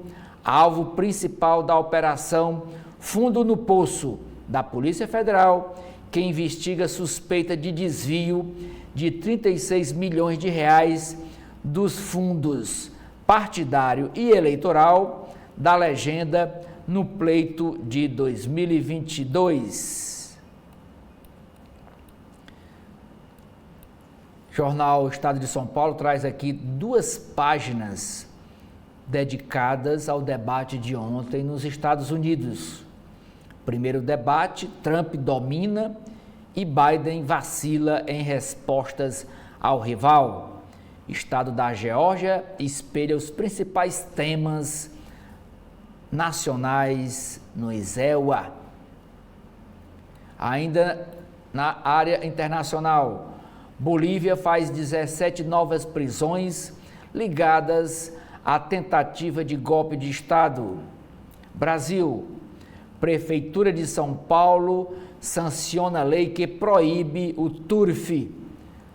S2: alvo principal da Operação Fundo no Poço da Polícia Federal, que investiga suspeita de desvio de 36 milhões de reais dos fundos partidário e eleitoral da legenda no pleito de 2022. Jornal Estado de São Paulo traz aqui 2 páginas dedicadas ao debate de ontem nos Estados Unidos. Primeiro debate, Trump domina e Biden vacila em respostas ao rival. Estado da Geórgia espelha os principais temas nacionais no ISEUA. Ainda na área internacional, Bolívia faz 17 novas prisões ligadas à tentativa de golpe de Estado. Brasil, Prefeitura de São Paulo sanciona lei que proíbe o turf.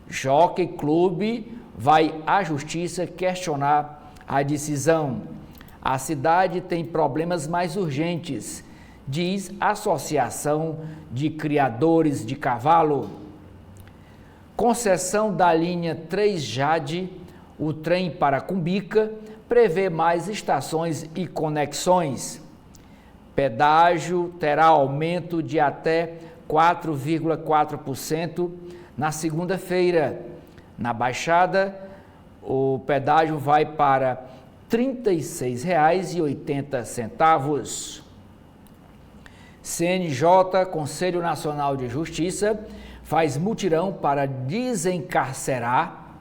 S2: Jockey Clube vai à justiça questionar a decisão. A cidade tem problemas mais urgentes, diz a Associação de Criadores de Cavalo. Concessão da linha 3 Jade, o trem para Cumbica, prevê mais estações e conexões. Pedágio terá aumento de até 4,4% na segunda-feira. Na Baixada, o pedágio vai para R$ 36,80. CNJ, Conselho Nacional de Justiça, faz mutirão para desencarcerar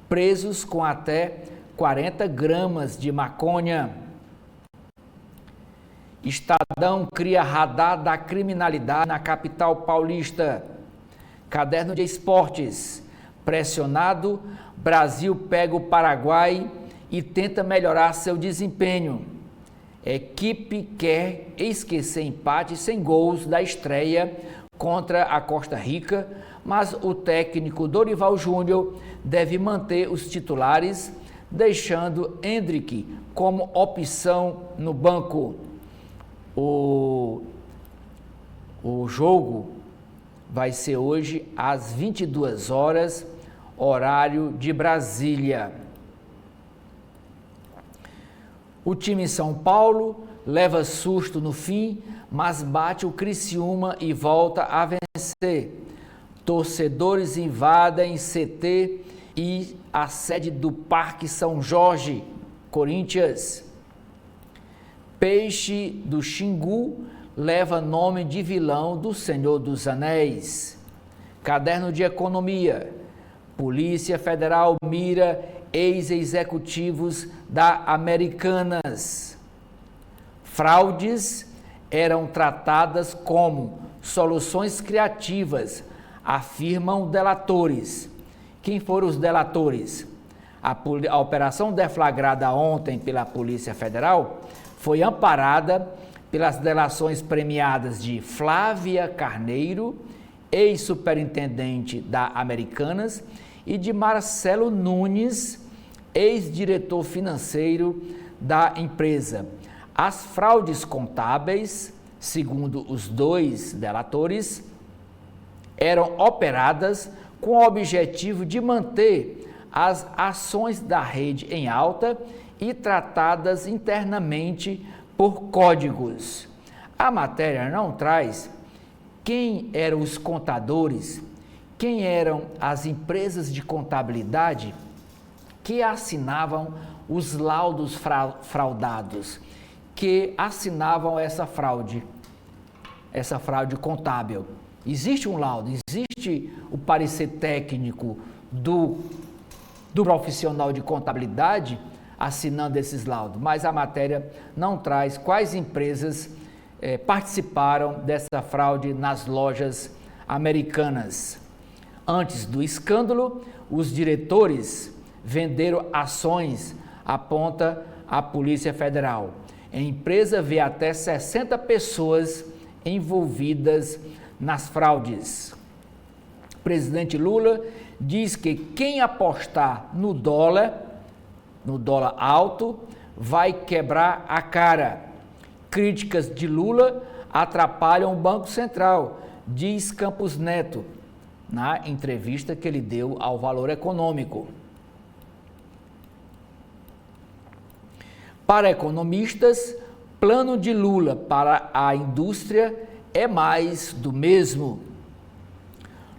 S2: presos com até 40 gramas de maconha. Estadão cria radar da criminalidade na capital paulista. Caderno de Esportes. Pressionado, Brasil pega o Paraguai e tenta melhorar seu desempenho. Equipe quer esquecer empate sem gols da estreia contra a Costa Rica, mas o técnico Dorival Júnior deve manter os titulares, deixando Hendrick como opção no banco. O jogo vai ser hoje às 22 horas, horário de Brasília. O time São Paulo leva susto no fim, mas bate o Criciúma e volta a vencer. Torcedores invadem CT e a sede do Parque São Jorge, Corinthians. Peixe do Xingu leva nome de vilão do Senhor dos Anéis. Caderno de Economia. Polícia Federal mira ex-executivos da Americanas. Fraudes eram tratadas como soluções criativas, afirmam delatores. Quem foram os delatores? A operação deflagrada ontem pela Polícia Federal foi amparada pelas delações premiadas de Flávia Carneiro, ex-superintendente da Americanas, e de Marcelo Nunes, ex-diretor financeiro da empresa. As fraudes contábeis, segundo os dois delatores, eram operadas com o objetivo de manter as ações da rede em alta e tratadas internamente por códigos. A matéria não traz quem eram os contadores, quem eram as empresas de contabilidade que assinavam os laudos fraudados, que assinavam essa fraude contábil. Existe um laudo, existe o parecer técnico do profissional de contabilidade assinando esses laudos, mas a matéria não traz quais empresas participaram dessa fraude nas lojas Americanas. Antes do escândalo, os diretores venderam ações, aponta a Polícia Federal. A empresa vê até 60 pessoas envolvidas nas fraudes. O presidente Lula diz que quem apostar no dólar alto, vai quebrar a cara. Críticas de Lula atrapalham o Banco Central, diz Campos Neto, na entrevista que ele deu ao Valor Econômico. Para economistas, plano de Lula para a indústria é mais do mesmo.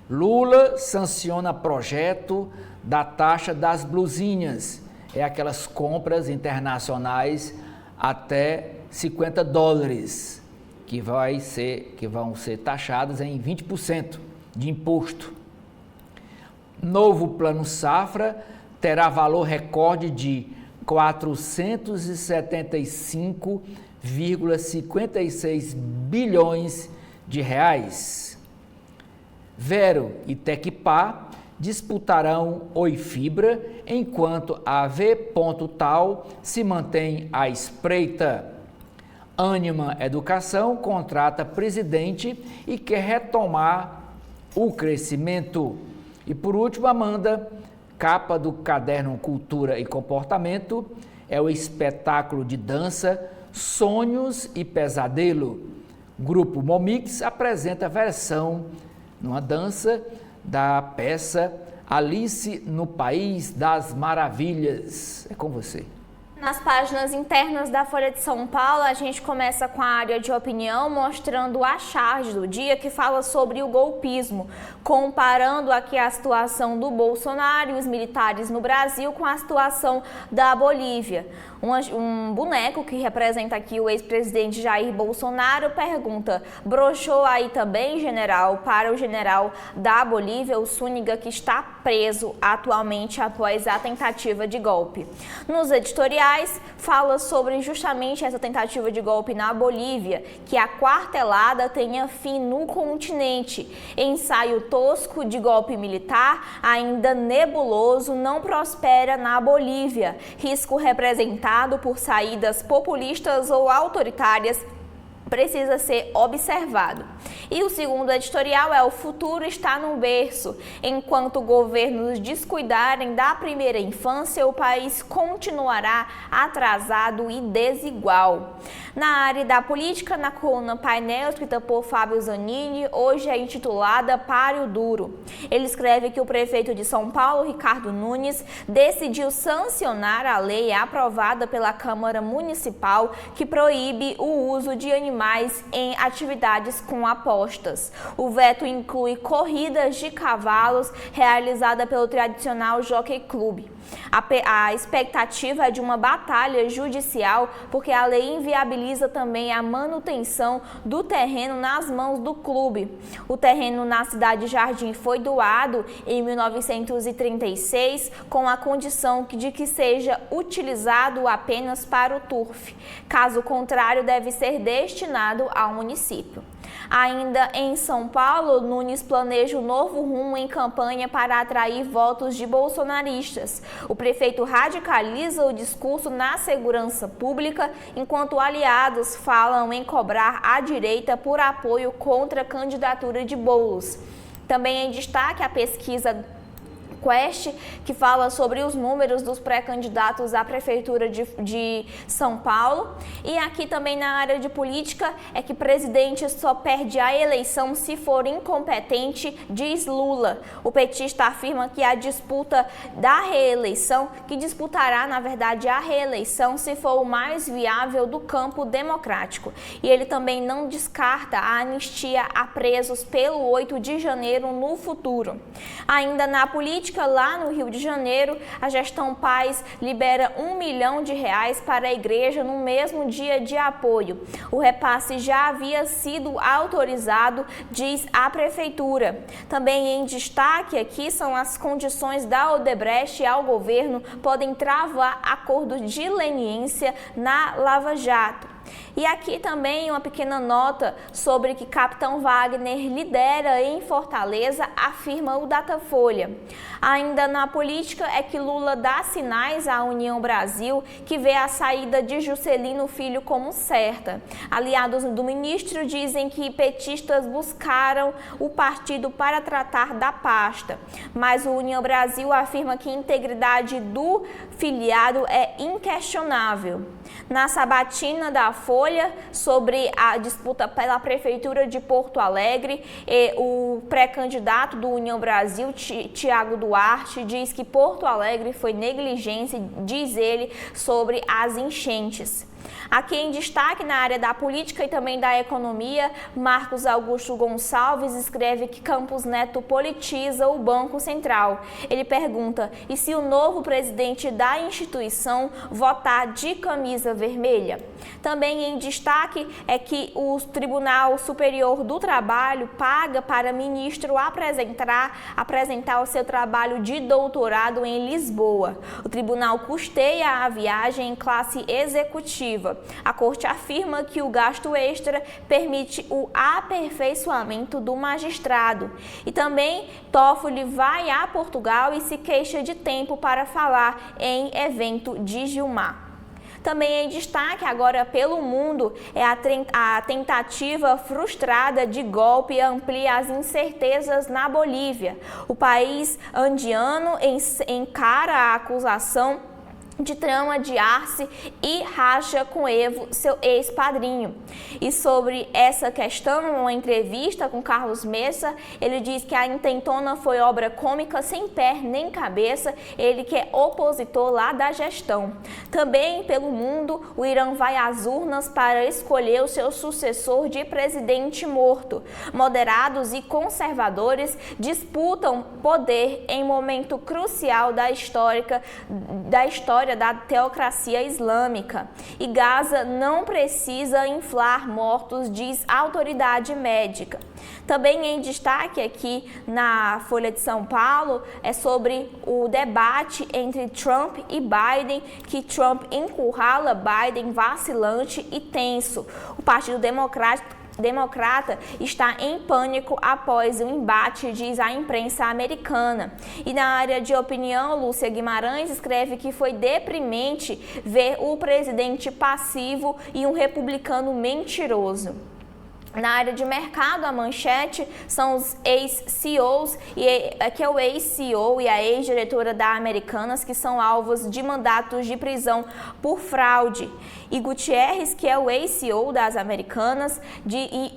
S2: Lula sanciona projeto da taxa das blusinhas, aquelas compras internacionais até $50, que vão ser taxadas em 20% de imposto. Novo Plano Safra terá valor recorde de 475,56 bilhões de reais. Vero e Tecpar disputarão Oi Fibra, enquanto a V.Tal se mantém à espreita. Ânima Educação contrata presidente e quer retomar o crescimento. E por último, Amanda, capa do caderno Cultura e Comportamento, é o espetáculo de dança Sonhos e Pesadelo. Grupo Momix apresenta a versão numa dança da peça Alice no País das Maravilhas. É com você.
S1: Nas páginas internas da Folha de São Paulo, a gente começa com a área de opinião, mostrando a charge do dia que fala sobre o golpismo, comparando aqui a situação do Bolsonaro e os militares no Brasil com a situação da Bolívia. Um boneco que representa aqui o ex-presidente Jair Bolsonaro pergunta: broxou aí também, general? Para o general da Bolívia, o Zúñiga, que está preso atualmente após a tentativa de golpe. Nos editoriais, fala sobre justamente essa tentativa de golpe na Bolívia, que a quartelada tenha fim no continente. Ensaio tosco de golpe militar, ainda nebuloso, não prospera na Bolívia. Risco representado por saídas populistas ou autoritárias precisa ser observado. E o segundo editorial é: o futuro está no berço. Enquanto governos descuidarem da primeira infância, o país continuará atrasado e desigual. Na área da política, na coluna Painel, escrita por Fábio Zanini, hoje é intitulada Páreo Duro. Ele escreve que o prefeito de São Paulo, Ricardo Nunes, decidiu sancionar a lei aprovada pela Câmara Municipal que proíbe o uso de animais em atividades com apostas. O veto inclui corridas de cavalos realizada pelo tradicional Jockey Club. A expectativa é de uma batalha judicial, porque a lei inviabiliza também a manutenção do terreno nas mãos do clube. O terreno na cidade Jardim foi doado em 1936 com a condição de que seja utilizado apenas para o turf. Caso contrário, deve ser destinado ao município. Ainda em São Paulo, Nunes planeja um novo rumo em campanha para atrair votos de bolsonaristas. O prefeito radicaliza o discurso na segurança pública, enquanto aliados falam em cobrar a direita por apoio contra a candidatura de Boulos. Também em destaque a pesquisa Quest, que fala sobre os números dos pré-candidatos à Prefeitura de São Paulo. E aqui também na área de política é que presidente só perde a eleição se for incompetente, diz Lula. O petista afirma que a disputa da reeleição, que disputará na verdade a reeleição se for o mais viável do campo democrático. E ele também não descarta a anistia a presos pelo 8 de janeiro no futuro. Ainda na política, lá no Rio de Janeiro, a gestão Paes libera R$1 milhão para a igreja no mesmo dia de apoio. O repasse já havia sido autorizado, diz a prefeitura. Também em destaque aqui são as condições da Odebrecht ao governo podem travar acordo de leniência na Lava Jato. E aqui também uma pequena nota sobre que Capitão Wagner lidera em Fortaleza, afirma o Datafolha. Ainda na política é que Lula dá sinais à União Brasil, que vê a saída de Juscelino Filho como certa. Aliados do ministro dizem que petistas buscaram o partido para tratar da pasta, mas o União Brasil afirma que a integridade do filiado é inquestionável. Na sabatina da Folha, sobre a disputa pela Prefeitura de Porto Alegre, o pré-candidato do União Brasil, Tiago Duarte, diz que Porto Alegre foi negligência, diz ele, sobre as enchentes. Aqui em destaque na área da política e também da economia, Marcos Augusto Gonçalves escreve que Campos Neto politiza o Banco Central. Ele pergunta: e se o novo presidente da instituição votar de camisa vermelha? Também em destaque é que o Tribunal Superior do Trabalho paga para ministro apresentar o seu trabalho de doutorado em Lisboa. O tribunal custeia a viagem em classe executiva. A corte afirma que o gasto extra permite o aperfeiçoamento do magistrado. E também Toffoli vai a Portugal e se queixa de tempo para falar em evento de Gilmar. Também em destaque agora pelo mundo é a tentativa frustrada de golpe amplia as incertezas na Bolívia. O país andiano encara a acusação de trama de Arce e racha com Evo, seu ex-padrinho. E sobre essa questão, numa entrevista com Carlos Messa, ele diz que a intentona foi obra cômica sem pé nem cabeça, ele que é opositor lá da gestão. Também pelo mundo, o Irã vai às urnas para escolher o seu sucessor de presidente morto. Moderados e conservadores disputam poder em momento crucial da história da teocracia islâmica. E Gaza não precisa inflar mortos, diz a autoridade médica. Também em destaque aqui na Folha de São Paulo é sobre o debate entre Trump e Biden, que Trump encurrala Biden vacilante e tenso. O Partido Democrata está em pânico após o embate, diz a imprensa americana. E na área de opinião, Lúcia Guimarães escreve que foi deprimente ver o presidente passivo e um republicano mentiroso. Na área de mercado, a manchete são os ex-CEOs, que é o ex-CEO e a ex-diretora da Americanas, que são alvos de mandatos de prisão por fraude. E Gutierrez, que é o ex-CEO das Americanas,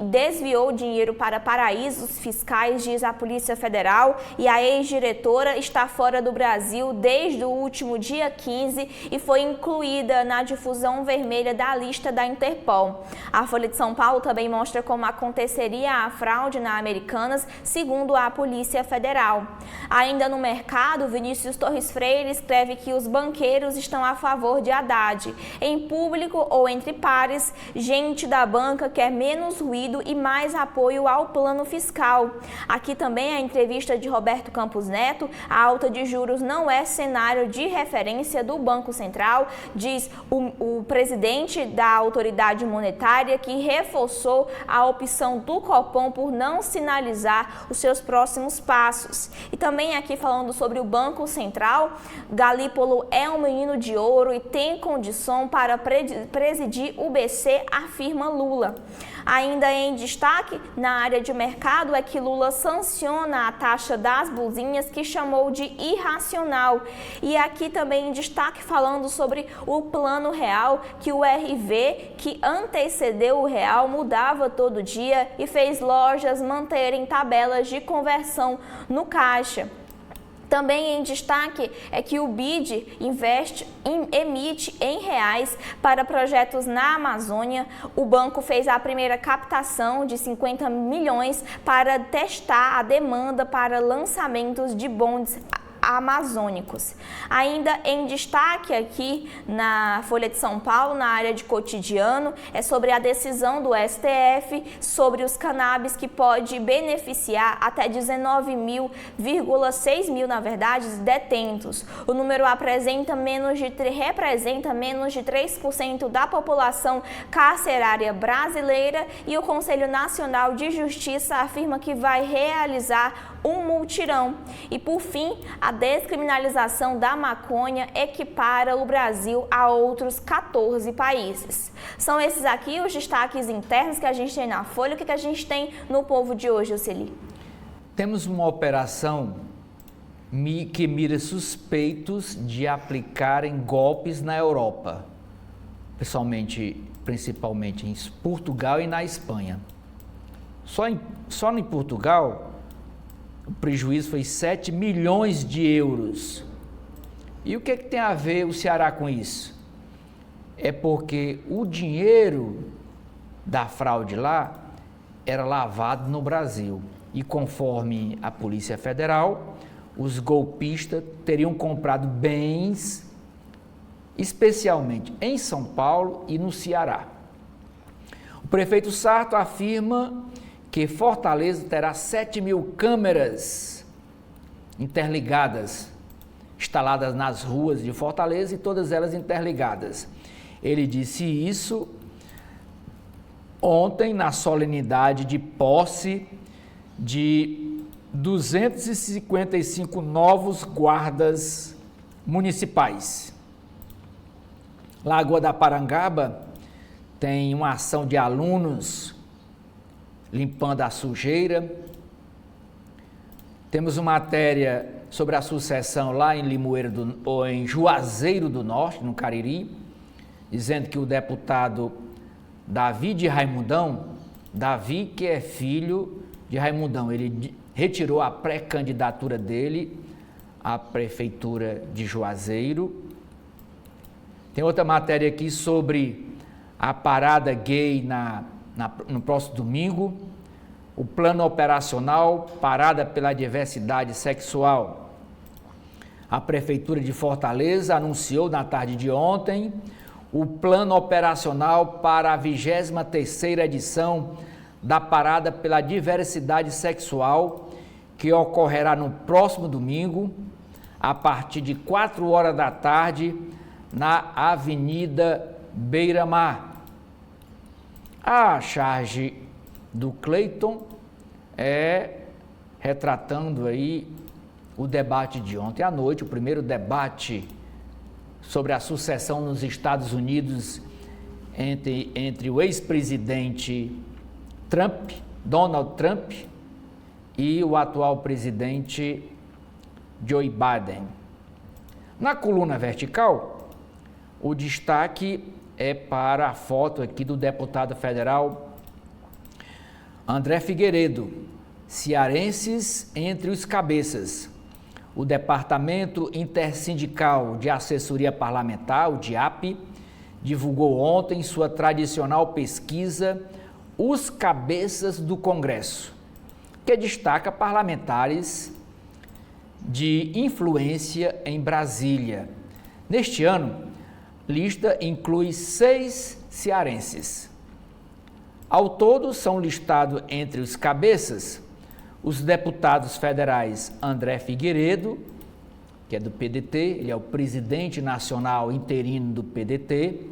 S1: desviou dinheiro para paraísos fiscais, diz a Polícia Federal, e a ex-diretora está fora do Brasil desde o último dia 15 e foi incluída na difusão vermelha da lista da Interpol. A Folha de São Paulo também mostra como aconteceria a fraude na Americanas, segundo a Polícia Federal. Ainda no mercado, Vinícius Torres Freire escreve que os banqueiros estão a favor de Haddad. Em público ou entre pares, gente da banca quer menos ruído e mais apoio ao plano fiscal. Aqui também a entrevista de Roberto Campos Neto: a alta de juros não é cenário de referência do Banco Central, diz o presidente da autoridade monetária, que reforçou a opção do Copom por não sinalizar os seus próximos passos. E também aqui falando sobre o Banco Central, Galípolo é um menino de ouro e tem condição para presidir o BC, afirma Lula. Ainda em destaque na área de mercado é que Lula sanciona a taxa das buzinhas, que chamou de irracional. E aqui também em destaque falando sobre o Plano Real, que o RV, que antecedeu o real, mudava todo dia e fez lojas manterem tabelas de conversão no caixa. Também em destaque é que o BID emite em reais para projetos na Amazônia. O banco fez a primeira captação de 50 milhões para testar a demanda para lançamentos de bondes amazônicos. Ainda em destaque aqui na Folha de São Paulo, na área de cotidiano, é sobre a decisão do STF sobre os cannabis, que pode beneficiar até 19,6 mil, na verdade, detentos. O número representa menos de 3% da população carcerária brasileira, e o Conselho Nacional de Justiça afirma que vai realizar um multirão. E por fim, a descriminalização da maconha equipara o Brasil a outros 14 países. São esses aqui os destaques internos que a gente tem na Folha. O que a gente tem no Povo de hoje, Oceli?
S2: Temos uma operação que mira suspeitos de aplicarem golpes na Europa, principalmente em Portugal e na Espanha. Só em Portugal, o prejuízo foi 7 milhões de euros. E o que tem a ver o Ceará com isso? É porque o dinheiro da fraude lá era lavado no Brasil. E conforme a Polícia Federal, os golpistas teriam comprado bens, especialmente em São Paulo e no Ceará. O prefeito Sarto afirma que Fortaleza terá 7 mil câmeras interligadas, instaladas nas ruas de Fortaleza, e todas elas interligadas. Ele disse isso ontem na solenidade de posse de 255 novos guardas municipais. Lagoa da Parangaba tem uma ação de alunos limpando a sujeira. Temos uma matéria sobre a sucessão lá em em Juazeiro do Norte, no Cariri, dizendo que o deputado Davi de Raimundão, Davi, que é filho de Raimundão, ele retirou a pré-candidatura dele à prefeitura de Juazeiro. Tem outra matéria aqui sobre a parada gay no próximo domingo, o plano operacional Parada pela Diversidade Sexual. A Prefeitura de Fortaleza anunciou na tarde de ontem o plano operacional para a 23ª edição da Parada pela Diversidade Sexual, que ocorrerá no próximo domingo, a partir de 4 horas da tarde, na Avenida Beira-Mar. A charge do Cleiton é retratando aí o debate de ontem à noite, o primeiro debate sobre a sucessão nos Estados Unidos entre o ex-presidente Trump, Donald Trump, e o atual presidente Joe Biden. Na coluna vertical, o destaque é para a foto aqui do deputado federal André Figueiredo, cearenses entre os cabeças. O Departamento Intersindical de Assessoria Parlamentar, o DIAP, divulgou ontem sua tradicional pesquisa Os Cabeças do Congresso, que destaca parlamentares de influência em Brasília. Neste ano, lista inclui 6 cearenses. Ao todo, são listados entre os cabeças os deputados federais André Figueiredo, que é do PDT, ele é o presidente nacional interino do PDT,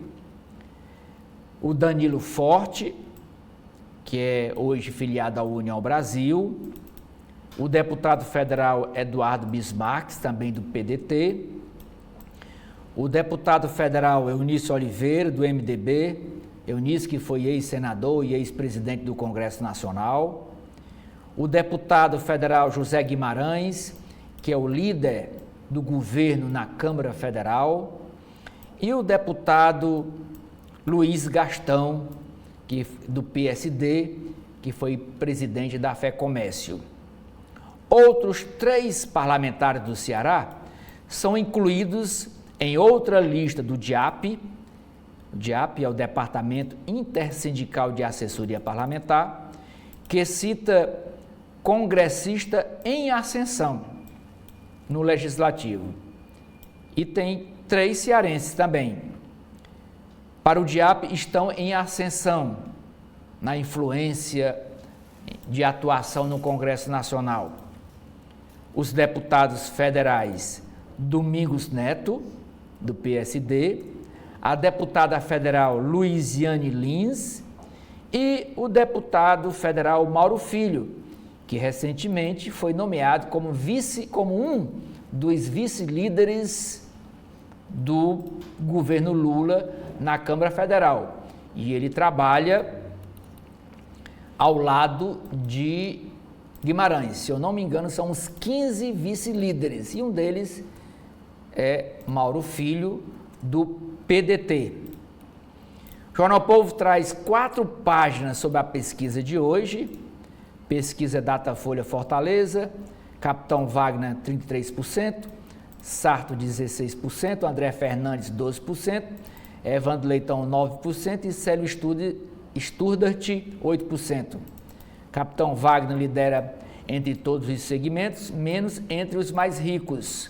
S2: o Danilo Forte, que é hoje filiado à União Brasil, o deputado federal Eduardo Bismarck, também do PDT, o deputado federal Eunício Oliveira, do MDB, Eunício, que foi ex-senador e ex-presidente do Congresso Nacional, o deputado federal José Guimarães, que é o líder do governo na Câmara Federal, e o deputado Luiz Gastão, do PSD, que foi presidente da FEComércio. Outros 3 parlamentares do Ceará são incluídos em outra lista do DIAP. O DIAP é o Departamento Intersindical de Assessoria Parlamentar, que cita congressista em ascensão no Legislativo. E tem 3 cearenses também. Para o DIAP estão em ascensão na influência de atuação no Congresso Nacional os deputados federais Domingos Neto, do PSD, a deputada federal Luiziane Lins e o deputado federal Mauro Filho, que recentemente foi nomeado como um dos vice-líderes do governo Lula na Câmara Federal. E ele trabalha ao lado de Guimarães. Se eu não me engano, são uns 15 vice-líderes e um deles é Mauro Filho, do PDT. O Jornal Povo traz 4 páginas sobre a pesquisa de hoje. Pesquisa Datafolha Fortaleza, Capitão Wagner 33%, Sarto 16%, André Fernandes 12%, Evandro Leitão 9% e Célio Sturdart 8%. Capitão Wagner lidera entre todos os segmentos, menos entre os mais ricos.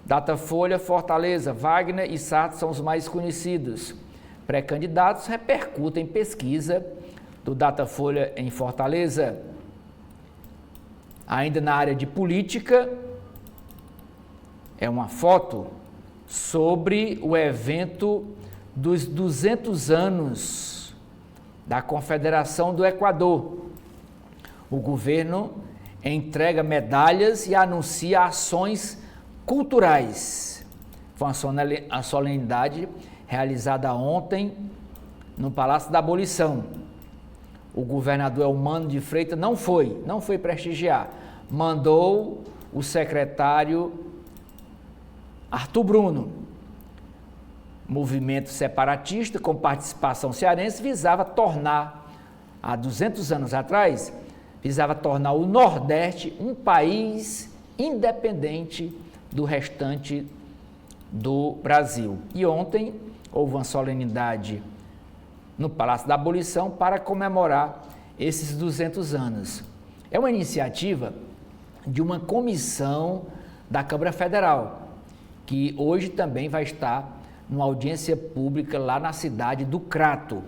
S2: Datafolha Fortaleza, Wagner e Sarto são os mais conhecidos. Pré-candidatos repercutem pesquisa do Datafolha em Fortaleza. Ainda na área de política, é uma foto sobre o evento dos 200 anos da Confederação do Equador. O governo entrega medalhas e anuncia ações culturais. Foi uma solenidade realizada ontem no Palácio da Abolição. O governador Eumano de Freitas não foi prestigiar. Mandou o secretário Arthur Bruno. Movimento separatista com participação cearense visava tornar, há 200 anos atrás, visava tornar o Nordeste um país independente do restante do Brasil. E ontem houve uma solenidade no Palácio da Abolição para comemorar esses 200 anos. É uma iniciativa de uma comissão da Câmara Federal, que hoje também vai estar numa audiência pública lá na cidade do Crato.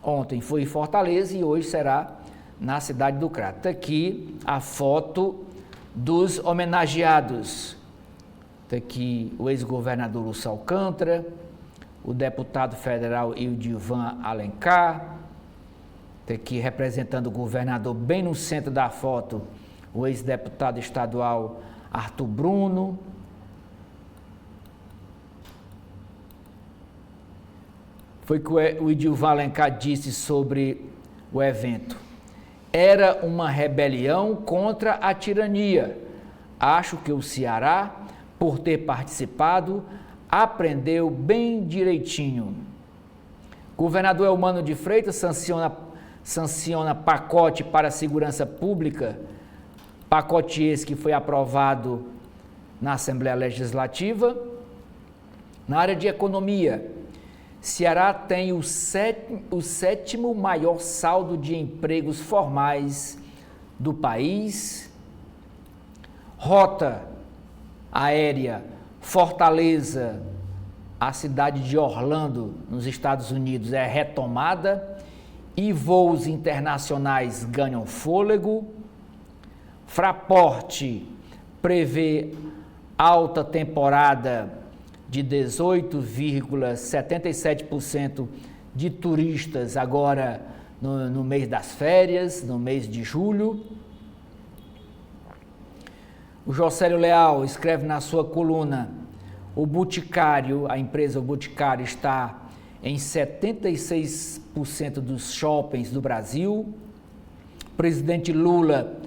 S2: Ontem foi em Fortaleza e hoje será na cidade do Crato. Está aqui a foto dos homenageados. Está aqui o ex-governador Lúcio Alcântara, o deputado federal Ildivan Alencar, está aqui representando o governador bem no centro da foto, o ex-deputado estadual Arthur Bruno. Foi que o Ildivan Alencar disse sobre o evento. Era uma rebelião contra a tirania. Acho que o Ceará, por ter participado, aprendeu bem direitinho. Governador Eumano de Freitas sanciona pacote para a segurança pública, pacote esse que foi aprovado na Assembleia Legislativa. Na área de economia, Ceará tem o sétimo maior saldo de empregos formais do país. Rota aérea Fortaleza, a cidade de Orlando, nos Estados Unidos, é retomada e voos internacionais ganham fôlego. Fraport prevê alta temporada de 18,77% de turistas agora no mês das férias, no mês de julho. O Jocélio Leal escreve na sua coluna: o Boticário, a empresa Boticário está em 76% dos shoppings do Brasil. Presidente Lula,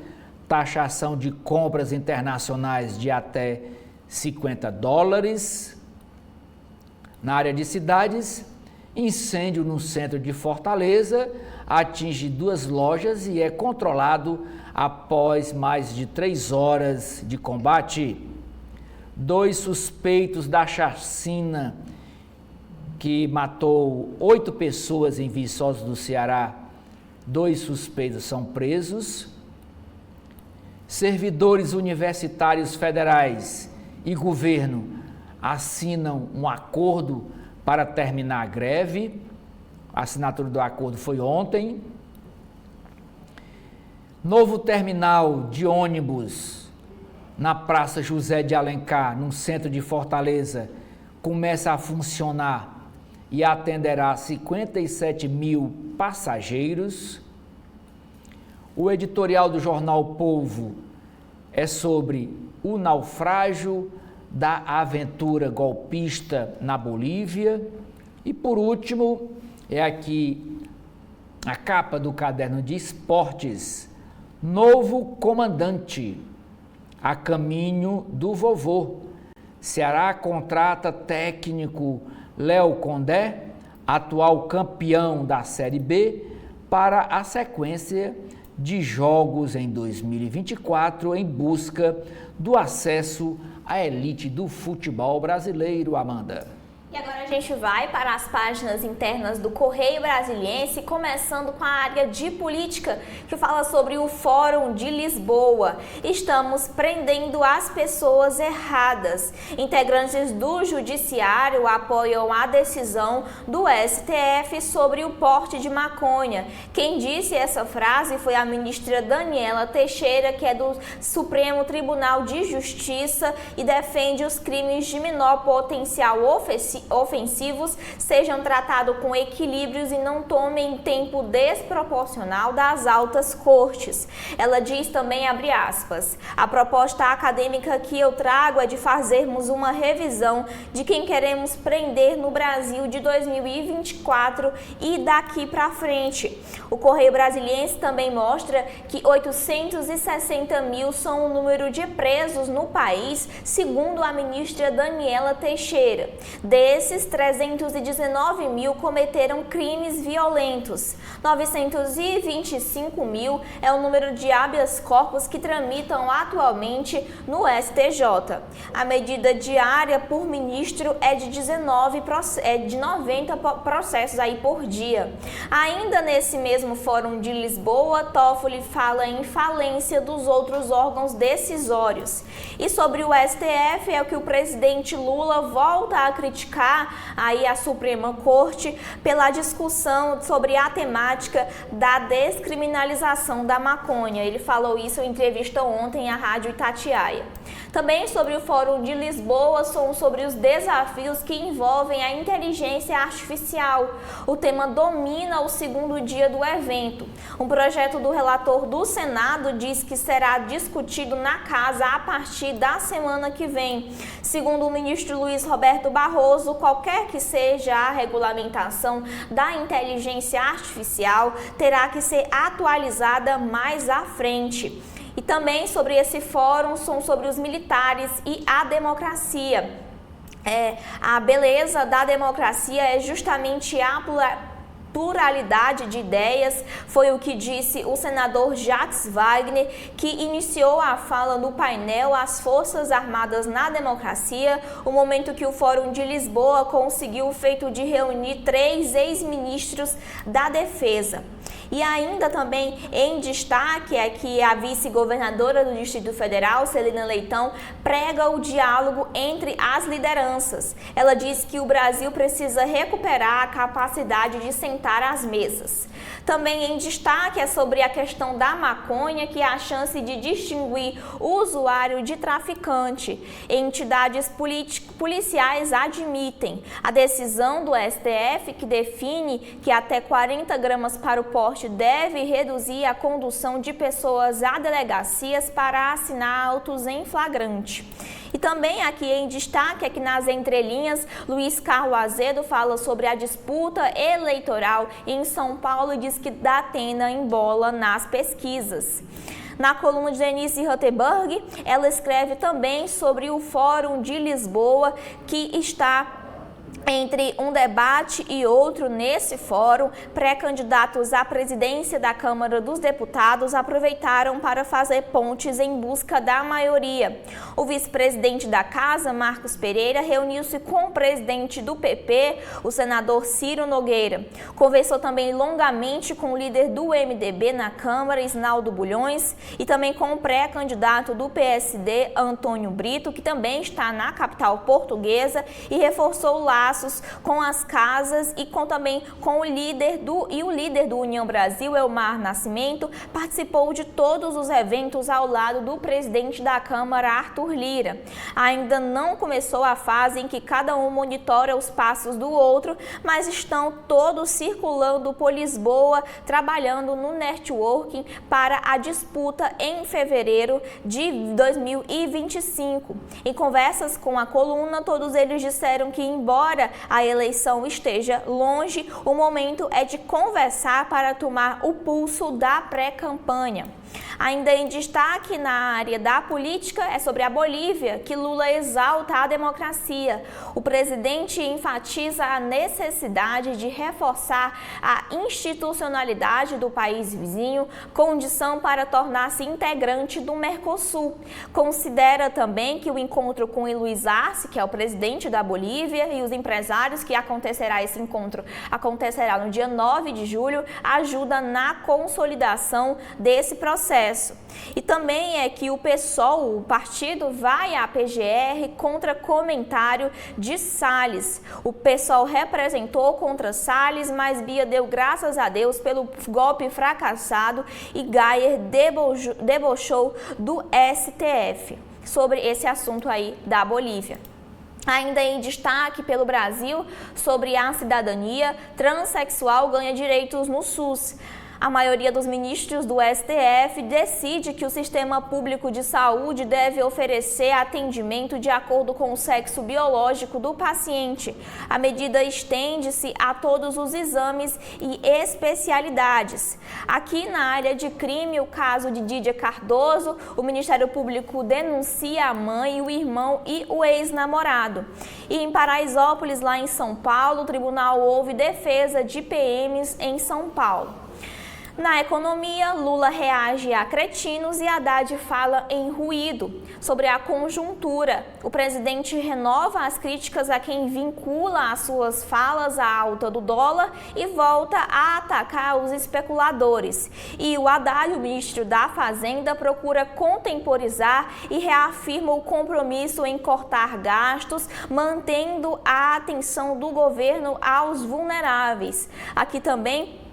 S2: taxação de compras internacionais de até $50. Na área de cidades, incêndio no centro de Fortaleza atinge 2 lojas e é controlado após mais de 3 horas de combate. 2 suspeitos da chacina que matou 8 pessoas em Viçosa do Ceará, 2 suspeitos são presos. Servidores universitários federais e governo assinam um acordo para terminar a greve. A assinatura do acordo foi ontem. Novo terminal de ônibus na Praça José de Alencar, no centro de Fortaleza, começa a funcionar e atenderá 57 mil passageiros. O editorial do jornal Povo é sobre o naufrágio da aventura golpista na Bolívia. E por último, é aqui a capa do caderno de esportes: novo comandante, a caminho do vovô. Ceará contrata técnico Léo Condé, atual campeão da Série B, para a sequência de jogos em 2024 em busca do acesso à elite do futebol brasileiro, Amanda.
S1: E agora a gente vai para as páginas internas do Correio Brasiliense, começando com a área de política, que fala sobre o Fórum de Lisboa. Estamos prendendo as pessoas erradas. Integrantes do Judiciário apoiam a decisão do STF sobre o porte de maconha. Quem disse essa frase foi a ministra Daniela Teixeira, que é do Supremo Tribunal de Justiça e defende os crimes de menor potencial ofensivos sejam tratados com equilíbrios e não tomem tempo desproporcional das altas cortes. Ela diz também, abre aspas, a proposta acadêmica que eu trago é de fazermos uma revisão de quem queremos prender no Brasil de 2024 e daqui para frente. O Correio Brasiliense também mostra que 860 mil são o número de presos no país, segundo a ministra Daniela Teixeira. Desses, 319 mil cometeram crimes violentos. 925 mil é o número de habeas corpus que tramitam atualmente no STJ. A medida diária por ministro é de 90 processos aí por dia. Ainda nesse mesmo Fórum de Lisboa, Toffoli fala em falência dos outros órgãos decisórios. E sobre o STF é o que o presidente Lula volta a criticar aí a Suprema Corte pela discussão sobre a temática da descriminalização da maconha. Ele falou isso em entrevista ontem à Rádio Itatiaia. Também sobre o Fórum de Lisboa são sobre os desafios que envolvem a inteligência artificial. O tema domina o segundo dia do evento. Um projeto do relator do Senado diz que será discutido na casa a partir da semana que vem. Segundo o ministro Luiz Roberto Barroso, qualquer que seja a regulamentação da inteligência artificial terá que ser atualizada mais à frente. E também sobre esse fórum são sobre os militares e a democracia. A beleza da democracia é justamente a pluralidade de ideias, foi o que disse o senador Jacques Wagner, que iniciou a fala no painel As Forças Armadas na Democracia, o momento que o Fórum de Lisboa conseguiu o feito de reunir 3 ex-ministros da Defesa. E ainda também em destaque é que a vice-governadora do Distrito Federal, Celina Leitão, prega o diálogo entre as lideranças. Ela diz que o Brasil precisa recuperar a capacidade de sentar às mesas. Também em destaque é sobre a questão da maconha, que é a chance de distinguir o usuário de traficante. Entidades policiais admitem a decisão do STF, que define que até 40 gramas para o porte deve reduzir a condução de pessoas a delegacias para assinar autos em flagrante. E também aqui em destaque, aqui nas entrelinhas, Luiz Carlos Azedo fala sobre a disputa eleitoral em São Paulo e diz que Datena embola nas pesquisas. Na coluna de Denise Rottenberg, ela escreve também sobre o Fórum de Lisboa, que está entre um debate e outro. Nesse fórum, pré-candidatos à presidência da Câmara dos Deputados aproveitaram para fazer pontes em busca da maioria. O vice-presidente da Casa, Marcos Pereira, reuniu-se com o presidente do PP, o senador Ciro Nogueira. Conversou também longamente com o líder do MDB na Câmara, Isnaldo Bulhões, e também com o pré-candidato do PSD, Antônio Brito, que também está na capital portuguesa, e reforçou o laço com as casas e também com o líder do União Brasil, Elmar Nascimento, participou de todos os eventos ao lado do presidente da Câmara, Arthur Lira. Ainda não começou a fase em que cada um monitora os passos do outro, mas estão todos circulando por Lisboa, trabalhando no networking para a disputa em fevereiro de 2025. Em conversas com a coluna, todos eles disseram que, embora a eleição esteja longe, o momento é de conversar para tomar o pulso da pré-campanha. Ainda em destaque na área da política é sobre a Bolívia, que Lula exalta a democracia. O presidente enfatiza a necessidade de reforçar a institucionalidade do país vizinho, condição para tornar-se integrante do Mercosul. Considera também que o encontro com Luiz Arce, que é o presidente da Bolívia, e os empresários, que esse encontro acontecerá no dia 9 de julho, ajuda na consolidação desse processo. E também é que o PSOL, o partido, vai à PGR contra comentário de Salles. O PSOL representou contra Salles, mas Bia deu graças a Deus pelo golpe fracassado e Gayer debochou do STF. Sobre esse assunto aí da Bolívia. Ainda em destaque pelo Brasil, sobre a cidadania, transexual ganha direitos no SUS. A maioria dos ministros do STF decide que o sistema público de saúde deve oferecer atendimento de acordo com o sexo biológico do paciente. A medida estende-se a todos os exames e especialidades. Aqui na área de crime, o caso de Dídia Cardoso, o Ministério Público denuncia a mãe, o irmão e o ex-namorado. E em Paraisópolis, lá em São Paulo, o tribunal ouve defesa de PMs em São Paulo. Na economia, Lula reage a cretinos e Haddad fala em ruído. Sobre a conjuntura, o presidente renova as críticas a quem vincula as suas falas à alta do dólar e volta a atacar os especuladores. E o Haddad, o ministro da Fazenda, procura contemporizar e reafirma o compromisso em cortar gastos, mantendo a atenção do governo aos vulneráveis. Aqui também,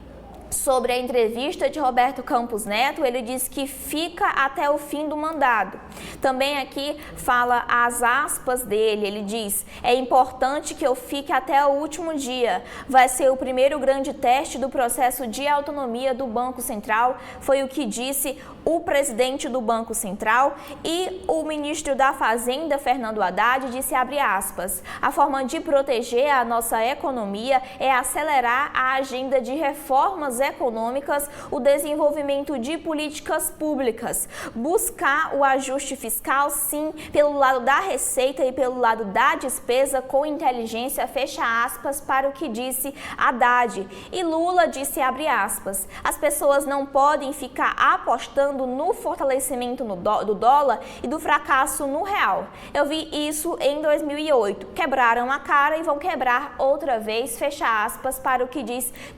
S1: sobre a entrevista de Roberto Campos Neto, ele diz que fica até o fim do mandato. Também aqui fala as aspas dele, ele diz: é importante que eu fique até o último dia. Vai ser o primeiro grande teste do processo de autonomia do Banco Central, foi o que disse o presidente do Banco Central. E o ministro da Fazenda, Fernando Haddad, disse, abre aspas, a forma de proteger a nossa economia é acelerar a agenda de reformas econômicas, o desenvolvimento de políticas públicas, buscar o ajuste fiscal, sim, pelo lado da receita e pelo lado da despesa com inteligência, fecha aspas, para o que disse Haddad. E Lula disse, abre aspas, as pessoas não podem ficar apostando no fortalecimento do dólar e do fracasso no real. Eu vi isso em 2008. Quebraram a cara e vão quebrar outra vez, fecha aspas, para o que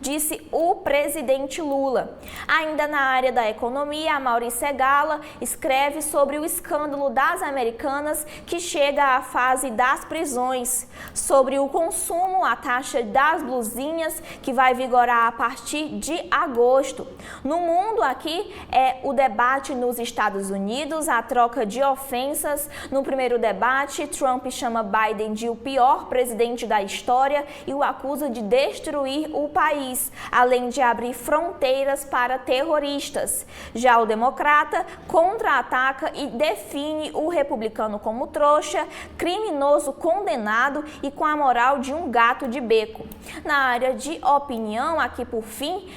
S1: disse o presidente presidente Lula. Ainda na área da economia, a Maurícia Gala escreve sobre o escândalo das Americanas que chega à fase das prisões, sobre o consumo, a taxa das blusinhas que vai vigorar a partir de agosto. No mundo aqui é o debate nos Estados Unidos, a troca de ofensas. No primeiro debate, Trump chama Biden de o pior presidente da história e o acusa de destruir o país, além de abrir fronteiras para terroristas. Já o democrata contra-ataca e define o republicano como trouxa, criminoso condenado e com a moral de um gato de beco. Na área de opinião, aqui por fim,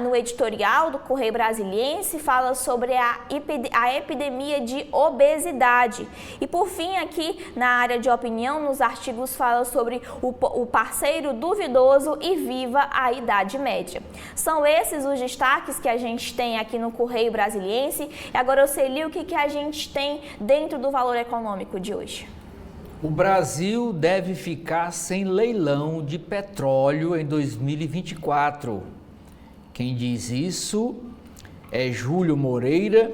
S1: no editorial do Correio Brasiliense, fala sobre a epidemia de obesidade. E por fim, aqui na área de opinião, nos artigos fala sobre o parceiro duvidoso e viva a Idade Média. São esses os destaques que a gente tem aqui no Correio Brasiliense. E agora, Oceli, o que a gente tem dentro do valor econômico de hoje?
S2: O Brasil deve ficar sem leilão de petróleo em 2024. Quem diz isso é Júlio Moreira,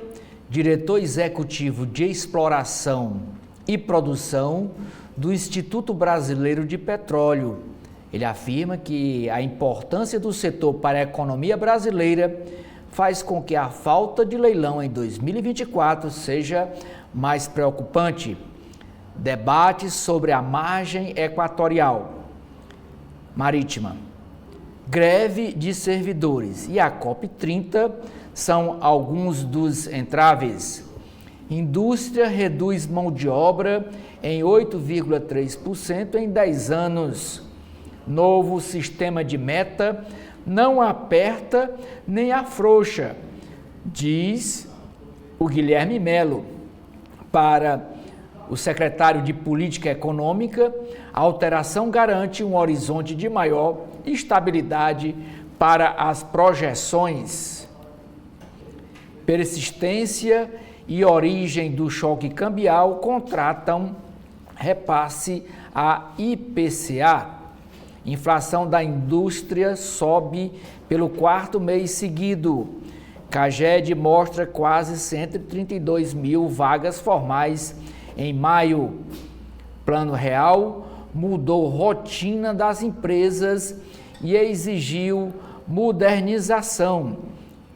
S2: diretor executivo de exploração e produção do Instituto Brasileiro de Petróleo. Ele afirma que a importância do setor para a economia brasileira faz com que a falta de leilão em 2024 seja mais preocupante. Debate sobre a margem equatorial marítima, greve de servidores e a COP30 são alguns dos entraves. Indústria reduz mão de obra em 8,3% em 10 anos. Novo sistema de meta não aperta nem afrouxa, diz o Guilherme Melo. Para o secretário de Política Econômica, a alteração garante um horizonte de maior estabilidade para as projeções. Persistência e origem do choque cambial contratam repasse a IPCA. Inflação da indústria sobe pelo quarto mês seguido. CAGED mostra quase 132 mil vagas formais em maio. Plano Real mudou rotina das empresas e exigiu modernização.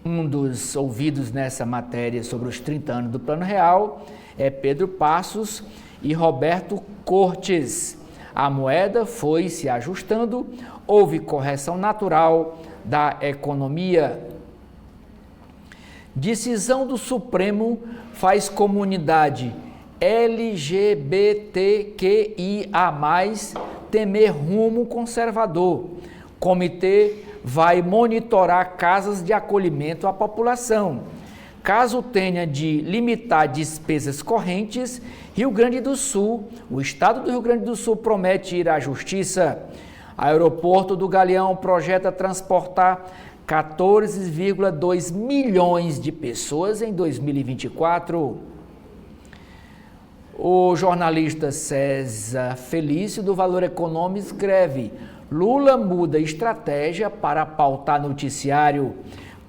S2: Um dos ouvidos nessa matéria sobre os 30 anos do Plano Real é Pedro Passos e Roberto Cortes. A moeda foi se ajustando, houve correção natural da economia. Decisão do Supremo faz comunidade LGBTQIA+, temer rumo conservador. Comitê vai monitorar casas de acolhimento à população. Caso tenha de limitar despesas correntes, Rio Grande do Sul, o estado do Rio Grande do Sul promete ir à justiça. Aeroporto do Galeão projeta transportar 14,2 milhões de pessoas em 2024. O jornalista César Felício, do Valor Econômico, escreve: Lula muda estratégia para pautar noticiário.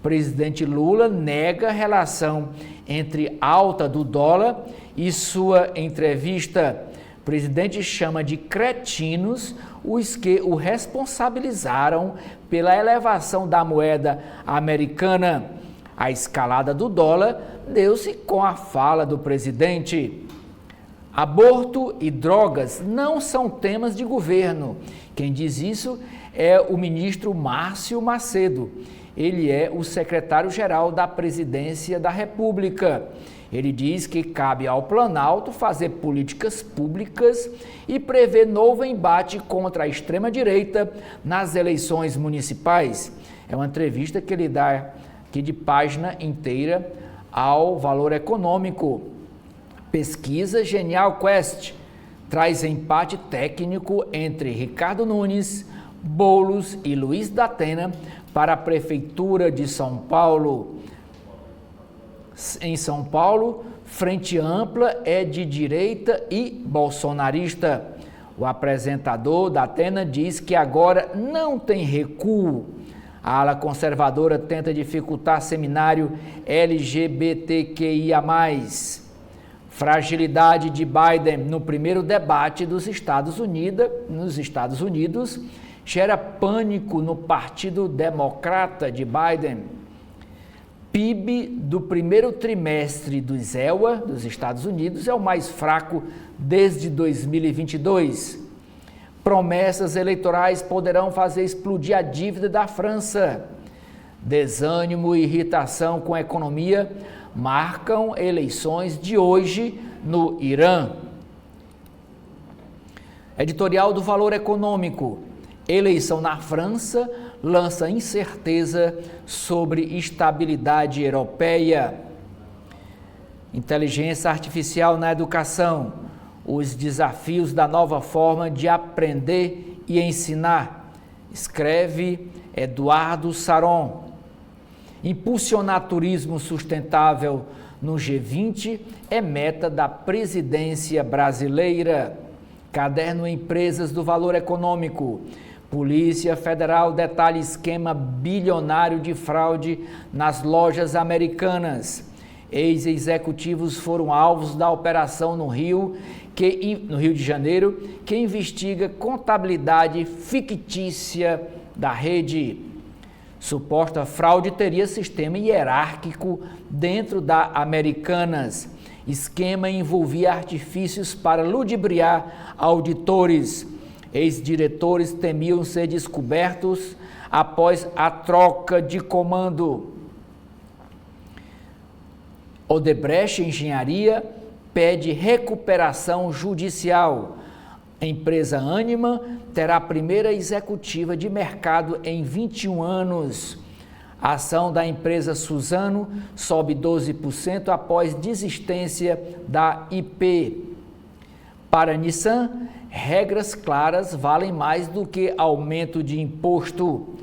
S2: Presidente Lula nega relação entre alta do dólar e sua entrevista. Presidente chama de cretinos os que o responsabilizaram pela elevação da moeda americana. A escalada do dólar deu-se com a fala do presidente. Aborto e drogas não são temas de governo. Quem diz isso é o ministro Márcio Macedo. Ele é o secretário-geral da Presidência da República. Ele diz que cabe ao Planalto fazer políticas públicas e prever novo embate contra a extrema-direita nas eleições municipais. É uma entrevista que ele dá aqui de página inteira ao Valor Econômico. Pesquisa Genial Quest traz empate técnico entre Ricardo Nunes, Boulos e Luiz da Atena para a Prefeitura de São Paulo. Em São Paulo, frente ampla é de direita e bolsonarista. O apresentador da Atena diz que agora não tem recuo. A ala conservadora tenta dificultar seminário LGBTQIA+. Fragilidade de Biden no primeiro debate nos Estados Unidos gera pânico no Partido Democrata de Biden. PIB do primeiro trimestre dos EUA, dos Estados Unidos, é o mais fraco desde 2022. Promessas eleitorais poderão fazer explodir a dívida da França. Desânimo e irritação com a economia marcam eleições de hoje no Irã. Editorial do Valor Econômico. Eleição na França lança incerteza sobre estabilidade europeia. Inteligência artificial na educação. Os desafios da nova forma de aprender e ensinar. Escreve Eduardo Saron. Impulsionar turismo sustentável no G20 é meta da presidência brasileira. Caderno Empresas do Valor Econômico. Polícia Federal detalha esquema bilionário de fraude nas lojas americanas. Ex-executivos foram alvos da operação no Rio de Janeiro, que investiga contabilidade fictícia da rede. Suposta fraude teria sistema hierárquico dentro da Americanas. Esquema envolvia artifícios para ludibriar auditores. Ex-diretores temiam ser descobertos após a troca de comando. Odebrecht Engenharia pede recuperação judicial. A empresa Ânima terá a primeira executiva de mercado em 21 anos. A ação da empresa Suzano sobe 12% após desistência da IP. Para a Nissan, regras claras valem mais do que aumento de imposto.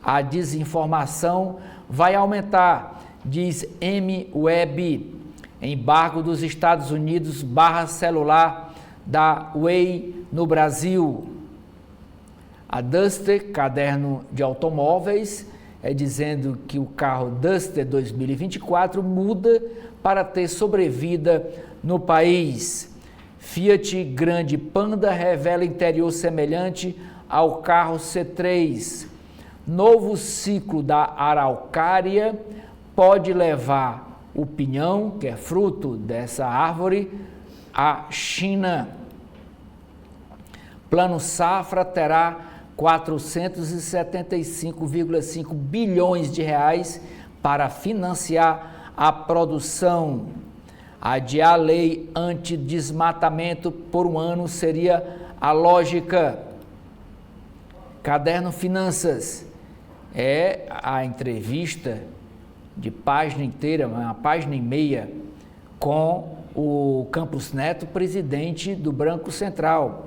S2: A desinformação vai aumentar, diz MWeb. Embargo dos Estados Unidos barra celular da Huawei no Brasil. A Duster, caderno de automóveis, dizendo que o carro Duster 2024 muda para ter sobrevida no país. Fiat Grande Panda revela interior semelhante ao carro C3. Novo ciclo da araucária pode levar o pinhão, que é fruto dessa árvore, à China. Plano Safra terá 475,5 bilhões de reais para financiar a produção. Adiar a lei antidesmatamento por um ano seria a lógica. Caderno Finanças é a entrevista de página inteira, uma página e meia, com o Campos Neto, presidente do Banco Central.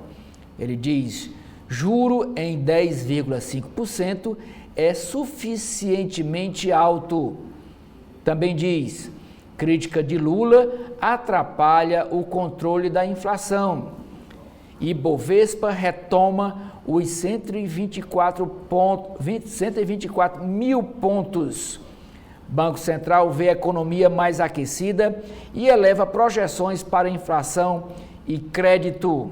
S2: Ele diz: juro em 10,5% é suficientemente alto. Também diz: crítica de Lula atrapalha o controle da inflação. Ibovespa retoma os 124 mil pontos. Banco Central vê a economia mais aquecida e eleva projeções para inflação e crédito.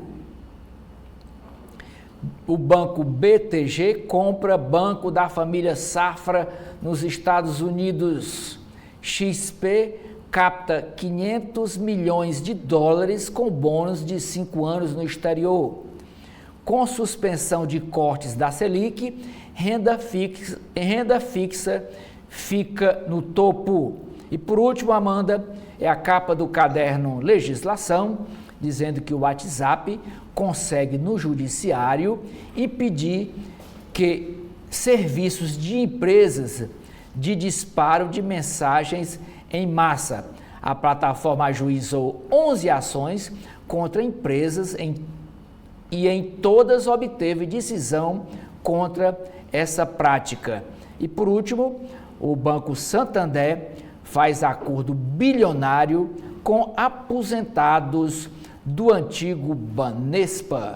S2: O banco BTG compra banco da família Safra nos Estados Unidos. XP capta 500 milhões de dólares com bônus de 5 anos no exterior. Com suspensão de cortes da Selic, renda fixa fica no topo. E por último, Amanda, é a capa do caderno Legislação, dizendo que o WhatsApp consegue no judiciário impedir que serviços de empresas de disparo de mensagens em massa. A plataforma ajuizou 11 ações contra empresas e em todas obteve decisão contra essa prática. E por último, o Banco Santander faz acordo bilionário com aposentados do antigo Banespa.